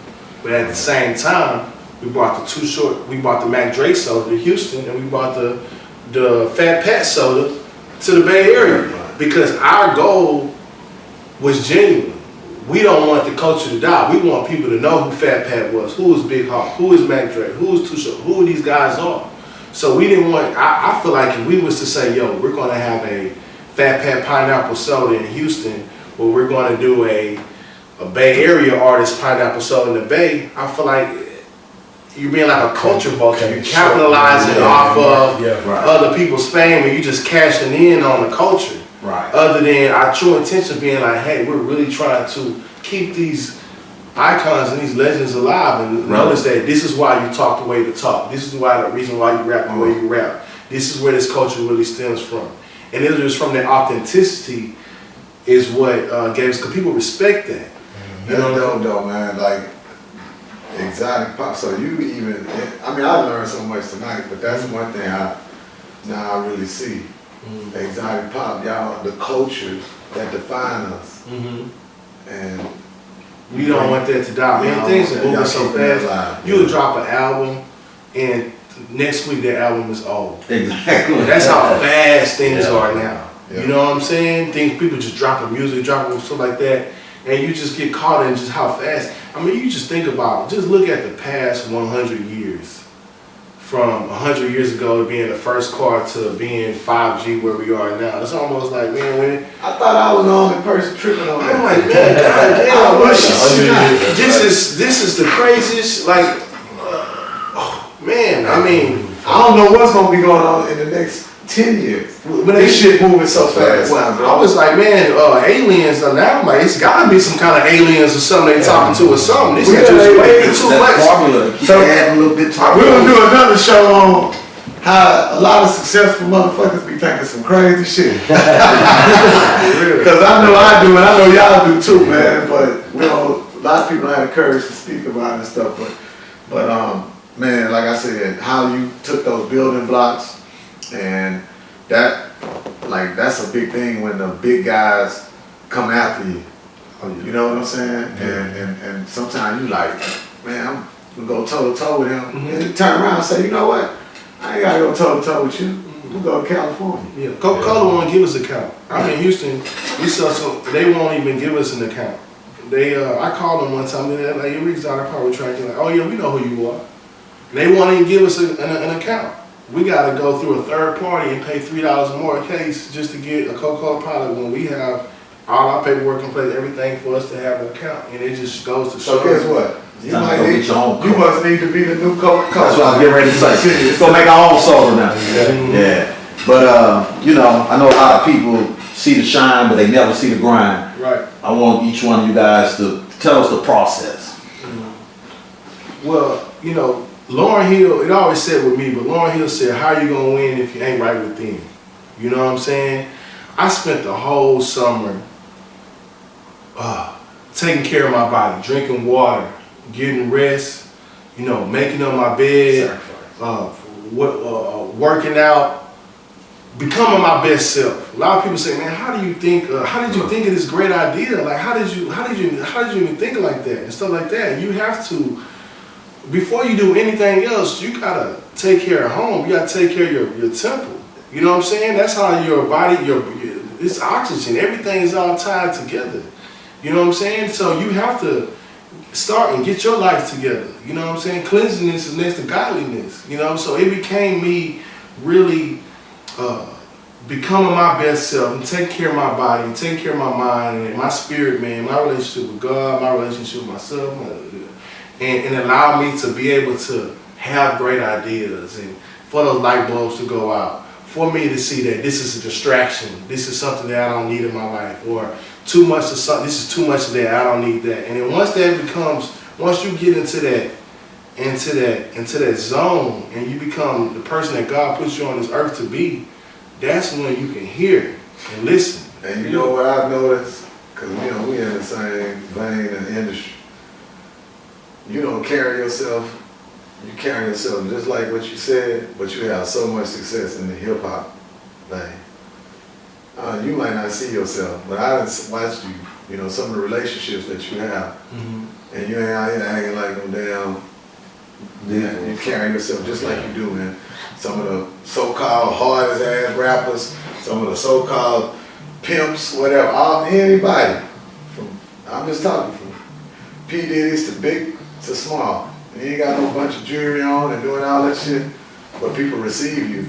But at the same time, we brought the Mac Dre soda to Houston, and we brought the Fat Pat soda to the Bay Area, because our goal was genuine. We don't want the culture to die. We want people to know who Fat Pat was, who was Big Hawk, who was Mac Dre, who was Too Short, who these guys are. So we didn't want, I feel like if we was to say, yo, we're gonna have a Fat Pat pineapple soda in Houston, or we're gonna do a Bay Area artist pineapple soda in the Bay, I feel like you're being like a culture vulture. You're capitalizing off of other people's fame, and you just cashing in on the culture. Right. Other than our true intention being like, hey, we're really trying to keep these icons and these legends alive, and notice that this is why you talk the way you talk. This is why the reason why you rap the way you rap. This is where this culture really stems from. And it was from that authenticity is what gave us, because people respect that. You know, though, man, like exotic pop. So you even, I mean, I learned so much tonight, but that's one thing I really see. Exotic pop, y'all, the cultures that define us. And we don't want that to die. Man, things are moving so fast. You'll drop an album, and next week that album is old. Exactly. That's how fast things are now. Yeah. You know what I'm saying? People just dropping music, dropping stuff like that, and you just get caught in just how fast. I mean, you just think about, just look at the past 100 years. From 100 years ago being the first car to being 5G where we are now. It's almost like, man, when I thought I was the only person tripping on that. I'm like, man, this is the craziest, like, oh, man, I mean, I don't know what's gonna be going on in the next 10 years. But this shit moving so fast. I was like, man, aliens, now I'm like, it's gotta be some kind of aliens or something they talking to or something. This is just way too much. Formula. So Add a little bit to we're gonna do another show on how a lot of successful motherfuckers be thinking some crazy shit. Cause I know I do, and I know y'all do too, man. But we don't, a lot of people don't have the courage to speak about it and stuff. But man, like I said, how you took those building blocks, and that's a big thing when the big guys come after you. You know what I'm saying? And sometimes you like, man, I'm gonna go toe to toe with him. And you turn around and say, you know what? I ain't gotta go toe to toe with you. We'll go to California. Yeah, Coca-Cola won't give us an account. I'm in Houston, we sell so they won't even give us an account. I called them one time, they're like, you're exotic power track. Like, oh yeah, we know who you are. They won't even give us an account. We got to go through a third party and pay $3 more a case just to get a Coca-Cola product when we have all our paperwork in place, everything for us to have an account, and it just goes to show. So guess what? You Time to might go need, get your own you must need to be the new Coca-Cola. That's what I was getting ready to say. Let's go make our own soda now. Yeah. But you know, I know a lot of people see the shine, but they never see the grind. Right. I want each one of you guys to tell us the process. Well, you know, Lauryn Hill, it always said with me, but Lauryn Hill said, how are you going to win if you ain't right within? You know what I'm saying? I spent the whole summer taking care of my body, drinking water, getting rest, you know, making up my bed, working out, becoming my best self. A lot of people say, man, how did you think of this great idea? Like, how did you even think like that and stuff like that? You have to, before you do anything else, you gotta take care of home. You gotta take care of your temple. You know what I'm saying? That's how your body, it's oxygen. Everything is all tied together. You know what I'm saying? So you have to start and get your life together. You know what I'm saying? Cleanliness is next to godliness. You know, so it became me really becoming my best self and taking care of my body, and taking care of my mind and my spirit, man, my relationship with God, my relationship with myself, and it allowed me to be able to have great ideas and for those light bulbs to go out. For me to see that this is a distraction, this is something that I don't need in my life, or too much of something, this is too much of that, I don't need that. And then once you get into that zone and you become the person that God puts you on this earth to be, that's when you can hear and listen. And you know what I've noticed? Because we in the same vein in the industry. You don't carry yourself. You carry yourself just like what you said, but you have so much success in the hip hop vein. You might not see yourself, but I watched you. Some of the relationships that you have, and you ain't out here acting like no damn. You carry yourself just like you do, man. Some of the so-called hardest ass rappers, some of the so-called pimps, whatever, anybody. I'm just talking from P. Diddy's to big to small. And you ain't got no bunch of jewelry on and doing all that shit, but people receive you.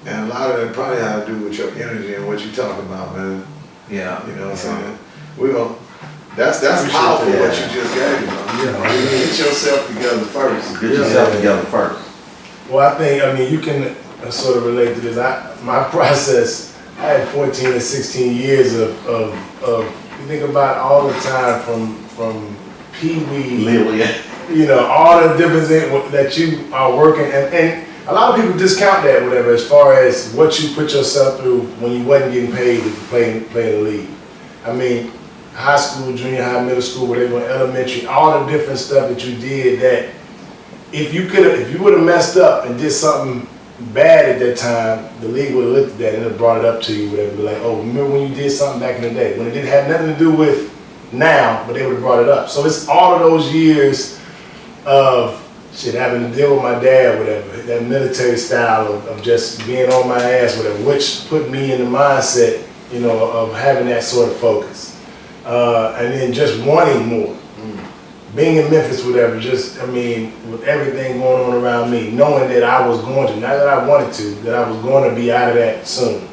And a lot of that probably have to do with your energy and what you talk about, man. Yeah. You know what I'm saying? That's powerful what you just gave, man. You get yourself together first. Get yourself together first. Well, I mean, you can sort of relate to this. My process, I had 14 to 16 years of you think about all the time from Pee-wee, all the different things that you are working, and a lot of people discount that, whatever, as far as what you put yourself through when you wasn't getting paid to play in the league. I mean, high school, junior high, middle school, whatever, elementary, all the different stuff that you did that if you would have messed up and did something bad at that time, the league would have looked at that and it brought it up to you, whatever, be like, oh, remember when you did something back in the day, when it didn't have nothing to do with now, but they would have brought it up. So it's all of those years of having to deal with my dad, whatever, that military style of just being on my ass, whatever, which put me in the mindset, of having that sort of focus. And then just wanting more. Being in Memphis, whatever, with everything going on around me, knowing that I was going to, not that I wanted to, that I was going to be out of that soon.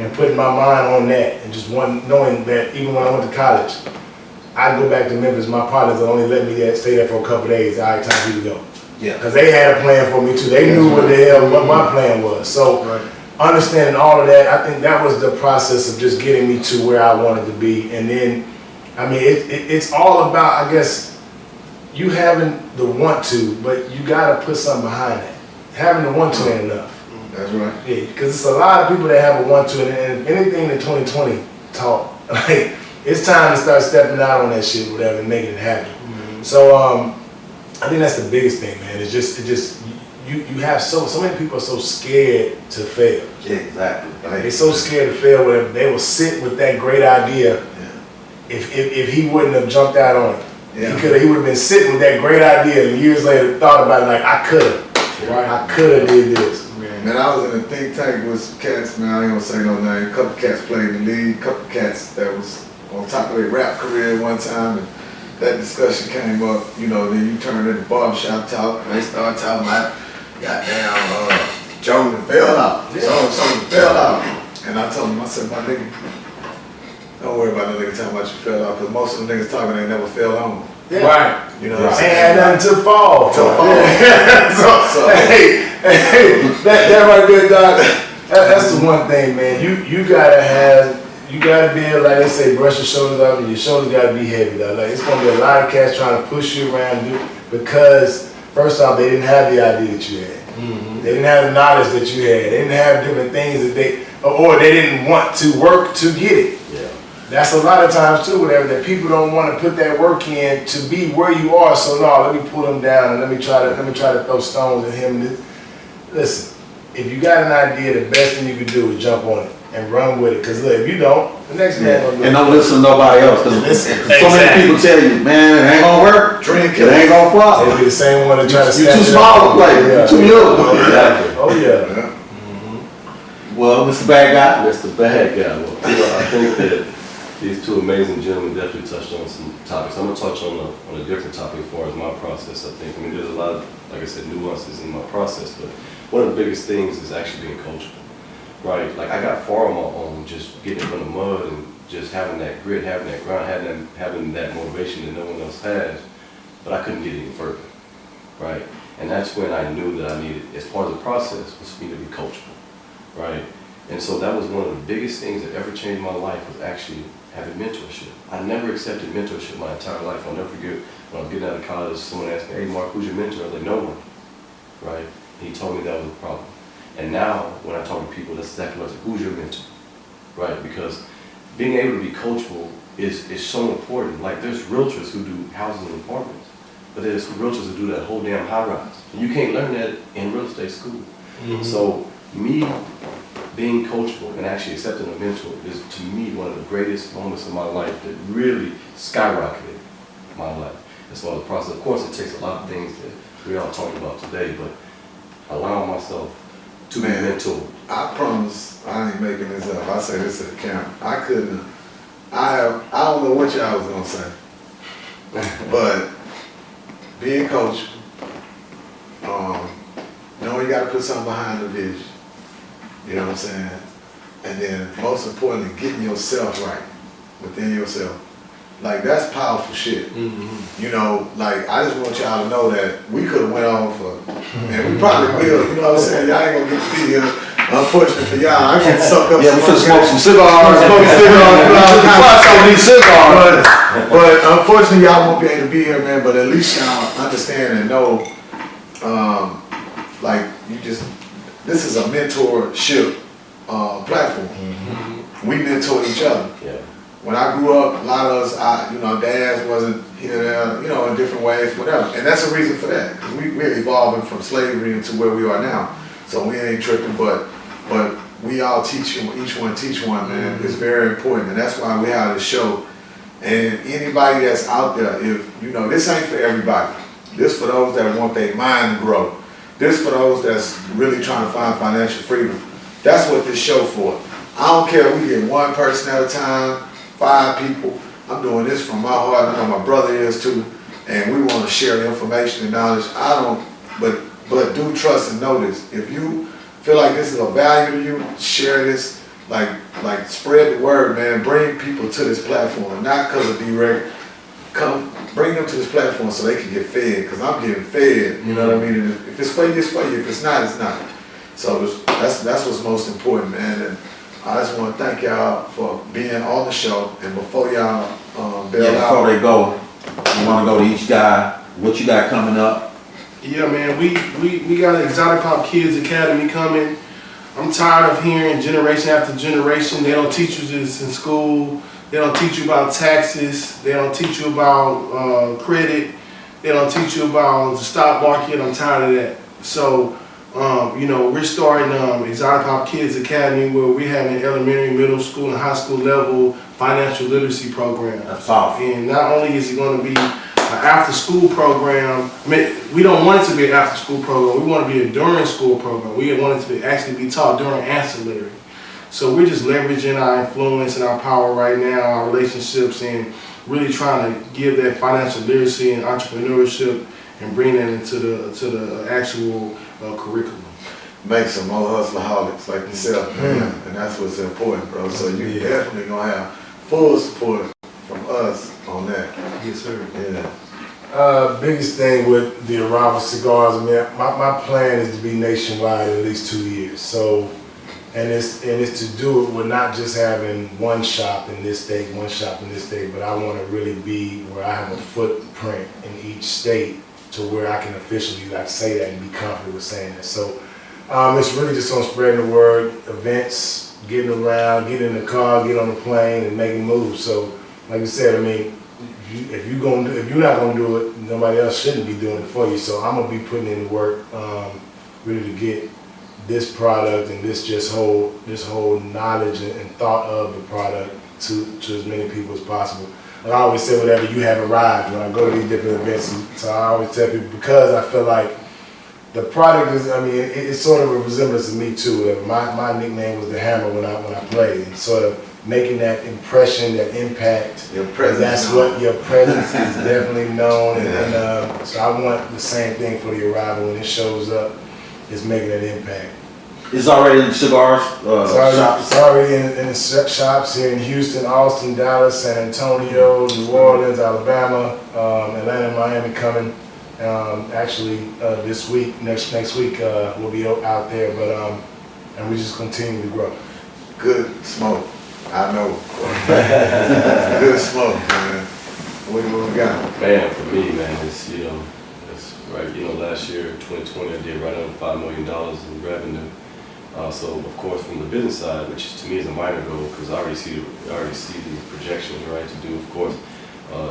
And putting my mind on that, and just knowing that even when I went to college, I'd go back to Memphis, my partners would only let me stay there for a couple of days. All right, time for you to go. Yeah. Because they had a plan for me too. They knew what my plan was. So understanding all of that, I think that was the process of just getting me to where I wanted to be. And then, it's all about, I guess, you having the want to, but you got to put something behind it. Having the want to ain't enough. That's right. Yeah, because it's a lot of people that have a want to, and anything that 2020 taught, it's time to start stepping out on that shit, whatever, and making it happen. So I think that's the biggest thing, man. It's just you have so many people are so scared to fail. Yeah, exactly. They're so scared to fail, whatever. They will sit with that great idea. If he wouldn't have jumped out on it. Yeah. He would have been sitting with that great idea and years later thought about it like, I could have. Right. I could have did this. Man, I was in a think tank with some cats, man, I ain't gonna say no name. A couple cats played in the league, a couple cats that was on top of their rap career one time, and that discussion came up, then you turn into barbershop talk, and they start talking about, goddamn, Jordan fell out. So fell out. And I told him, I said, my nigga, don't worry about the nigga talking about you fell out, because most of the niggas talking ain't never fell on. Yeah. Right. You know what I'm saying? Ain't had nothing to fall. Yeah. so hey, that right there, Doc, that's the one thing, man. You gotta be able, like they say, brush your shoulders off, and your shoulders gotta be heavy, though. Like, it's gonna be a lot of cats trying to push you around, because first off, they didn't have the idea that you had. They didn't have the knowledge that you had. They didn't have different things that or they didn't want to work to get it. Yeah. That's a lot of times too, whatever, that people don't want to put that work in to be where you are. So no, let me pull him down and let me try to throw stones at him. Listen, if you got an idea, the best thing you can do is jump on it and run with it. Because look, if you don't, the next man gonna do it. And don't listen to nobody else. Because so many people tell you, man, it ain't gonna work. Drink it ain't gonna fly. They'll be the same one that try to. You're too small to play. You're too young. Oh yeah. Well, Mr. Bad Guy. Mr. Bad Guy. Well, I think that These two amazing gentlemen definitely touched on some topics. I'm gonna touch on a different topic as far as my process. I think. I mean, there's a lot of, like I said, nuances in my process, but one of the biggest things is actually being coachable, right? Like I got far on my own, just getting from the mud and just having that grit, having that grind, having that motivation that no one else has, but I couldn't get any further, right? And that's when I knew that I needed, as part of the process, was for me to be coachable, right? And so that was one of the biggest things that ever changed my life, was actually having mentorship. I never accepted mentorship my entire life. I'll never forget when I was getting out of college, someone asked me, "Hey Mark, who's your mentor?" I was like, "No one," right? And he told me that was a problem. And now when I talk to people, that's exactly what I say, who's your mentor, right? Because being able to be coachable is so important. Like there's realtors who do houses and apartments, but there's realtors who do that whole damn high rise. And you can't learn that in real estate school. Mm-hmm. So me being coachable and actually accepting a mentor is, to me, one of the greatest moments of my life that really skyrocketed my life. As far as the process, of course, it takes a lot of things that we all talked about today, but allowing myself to be mentored. I promise, I ain't making this up. I say this to the camera. I don't know what y'all was gonna say, but being coachable, knowing you gotta put something behind the vision. You know what I'm saying? And then most importantly, getting yourself right within yourself. Like that's powerful shit. Mm-hmm. You know, like I just want y'all to know that we could have went on for, and we probably will. You know what I'm saying? Y'all ain't gonna get to be here. Unfortunately for y'all, I can suck up. Yeah, we could smoke some cigars. But unfortunately, y'all won't be able to be here, man. But at least y'all understand and know, like you just. This is a mentorship platform. Mm-hmm. We mentor each other. Yeah. When I grew up, a lot of us, dads wasn't here, there, in different ways, whatever. And that's the reason for that, because we're evolving from slavery into where we are now. So we ain't tripping, but we all teach, each one teach one, man. Mm-hmm. It's very important, and that's why we have this show. And anybody that's out there, if this ain't for everybody. This for those that want their mind to grow. This for those that's really trying to find financial freedom. That's what this show for. I don't care if we get one person at a time, 5 people. I'm doing this from my heart. I know my brother is too. And we want to share the information and knowledge. But do trust and know this. If you feel like this is of value to you, share this. Like spread the word, man. Bring people to this platform. Not because of D-Rec. Come, bring them to this platform so they can get fed, because I'm getting fed, you know what I mean? And if it's for you, it's for you. If it's not, it's not. So that's what's most important, man. And I just want to thank y'all for being on the show. And before y'all bail out. Before they go, you want to go to each guy, what you got coming up? Yeah, man, we got an Exotic Pop Kids Academy coming. I'm tired of hearing generation after generation, they don't teach you this in school. They don't teach you about taxes. They don't teach you about credit. They don't teach you about the stock market. I'm tired of that. So, we're starting Exotic Pop Kids Academy, where we're having elementary, middle school, and high school level financial literacy program. That's powerful. And not only is it going to be an after-school program, we don't want it to be an after-school program. We want it to be a during-school program. We want it to actually be taught during ancillary. So we're just leveraging our influence and our power right now, our relationships, and really trying to give that financial literacy and entrepreneurship and bring that into the actual curriculum. Make some more hustlerholics like yourself, man. And that's what's important, bro. So you definitely gonna have full support from us on that. Yes, sir. Yeah. Biggest thing with the Arrival Cigars, man, my plan is to be nationwide in at least 2 years. So. And it's to do it with not just having one shop in this state, one shop in this state, but I want to really be where I have a footprint in each state to where I can officially say that and be confident with saying that. So it's really just on spreading the word, events, getting around, getting in the car, get on the plane, and making moves. So like you said, I mean, if you're not gonna do it, nobody else shouldn't be doing it for you. So I'm gonna be putting in the work really to get this product and this whole knowledge and thought of the product to as many people as possible. Like I always say, whatever you have arrived when I go to these different events. So I always tell people, because I feel like the product is, it's sort of a resemblance of me too. My nickname was the Hammer when I played. And sort of making that impression, that impact. Your presence. That's what your presence is definitely known. And so I want the same thing for the Arrival. When it shows up, it's making that impact. It's already in cigars shops. It's already in the shops here in Houston, Austin, Dallas, San Antonio, New Orleans, Alabama, Atlanta, and Miami coming. Actually, this week, next week, we'll be out there. But and we just continue to grow. Good smoke. I know. Good smoke, man. What we got? Man, for me, man, it's, it's right, last year, 2020, I did right under $5 million in revenue. So of course, from the business side, which to me is a minor goal, because I already see the projections, right, to do, of course,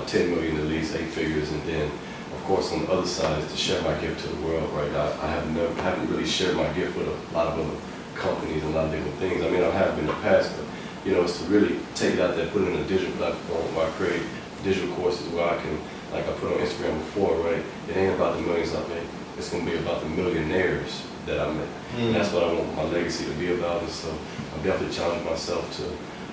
10 million at least, 8 figures, and then, of course, on the other side is to share my gift to the world, right. I haven't really shared my gift with a lot of other companies and a lot of different things. I mean, I have in the past, but it's to really take it out there, put it in a digital platform where I create digital courses where I can, like I put on Instagram before, right? It ain't about the millions I make. It's gonna be about the millionaires that I make. And that's what I want my legacy to be about. And so I definitely challenge myself to,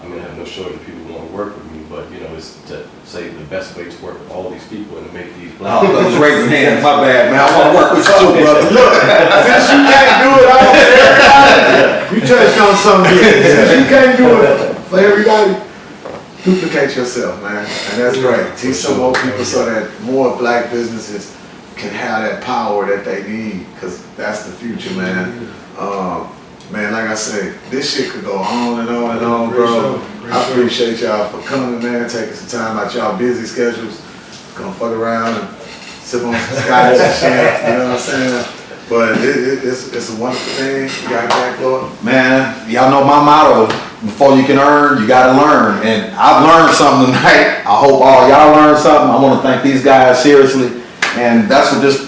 I have no shortage of people who want to work with me, but it's to say the best way to work with all these people and to make these Oh, I was raising hands. My bad, man. I want to work with you too, brother. Look, since you can't do it all for everybody, you touched on something good. Since you can't do it for everybody, duplicate yourself, man. And that's great. Teach some more people so that more black businesses can have that power that they need, because that's the future, man. Man, like I say, this shit could go on and on and on, bro. I appreciate y'all for coming, man, taking some time out y'all busy schedules. Gonna fuck around and sip on some scotch and shit, you know what I'm saying? But it's a wonderful thing. You got that, Floyd? Man, y'all know my motto, before you can earn, you gotta learn. And I've learned something tonight. I hope all y'all learned something. I wanna thank these guys seriously. And that's what this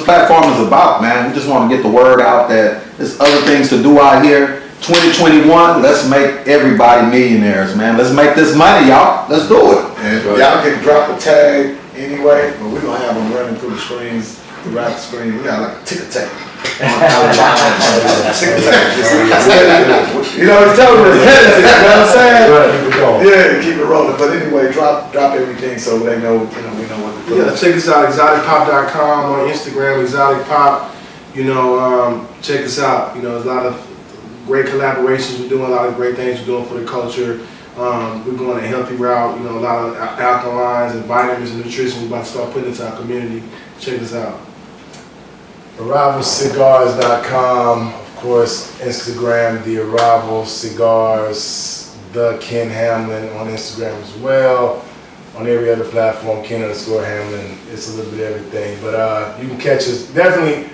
platform is about, man. We just wanna get the word out that there's other things to do out here. 2021, let's make everybody millionaires, man. Let's make this money, y'all. Let's do it. And y'all can drop a tag anyway, but we're gonna have them running through the screens, throughout the screen. We got like a ticker tape. You know, it's telling us, you know what I'm saying? Yeah, keep it rolling. But anyway, drop everything so they know, we know what to do. Yeah, check us out, exoticpop.com, on Instagram, exoticpop. Check us out. There's a lot of great collaborations. We're doing a lot of great things we're doing for the culture. We're going a healthy route. A lot of alkalines and vitamins and nutrition we're about to start putting into our community. Check us out. ArrivalCigars.com, of course, Instagram, The Arrival Cigars, The Ken Hamlin on Instagram as well. On every other platform, Ken_Hamlin. It's a little bit of everything. But you can catch us. Definitely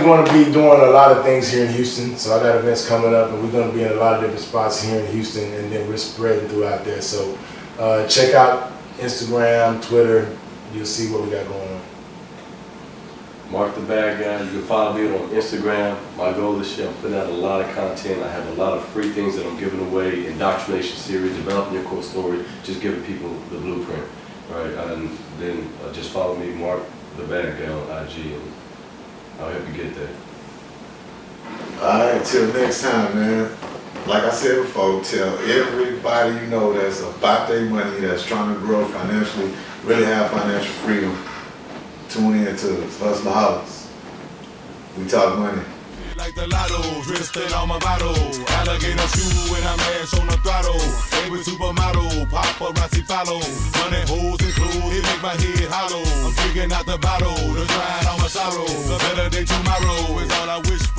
going to be doing a lot of things here in Houston. So I got events coming up, and we're going to be in a lot of different spots here in Houston, and then we're spreading throughout there. So check out Instagram, Twitter. You'll see what we got going on. Mark the Bad Guy. You can follow me on Instagram. My goal this year, I'm putting out a lot of content. I have a lot of free things that I'm giving away, indoctrination series, developing your core story, just giving people the blueprint, right? And then just follow me, Mark the Bad Guy on IG, and I'll help you get there. All right, till next time, man. Like I said before, tell everybody you know that's about their money, that's trying to grow financially, really have financial freedom. Tune in to Hustlerholics. We talk money. Like the lotto, drifting on my bottle. Alligator shoe and I'm ass on the throttle. Every supermodel, paparazzi follow. Money, hoes and clothes, it make my head hollow. I'm drinking out the bottle, the grind on my sorrow. The better day tomorrow is all I wish for.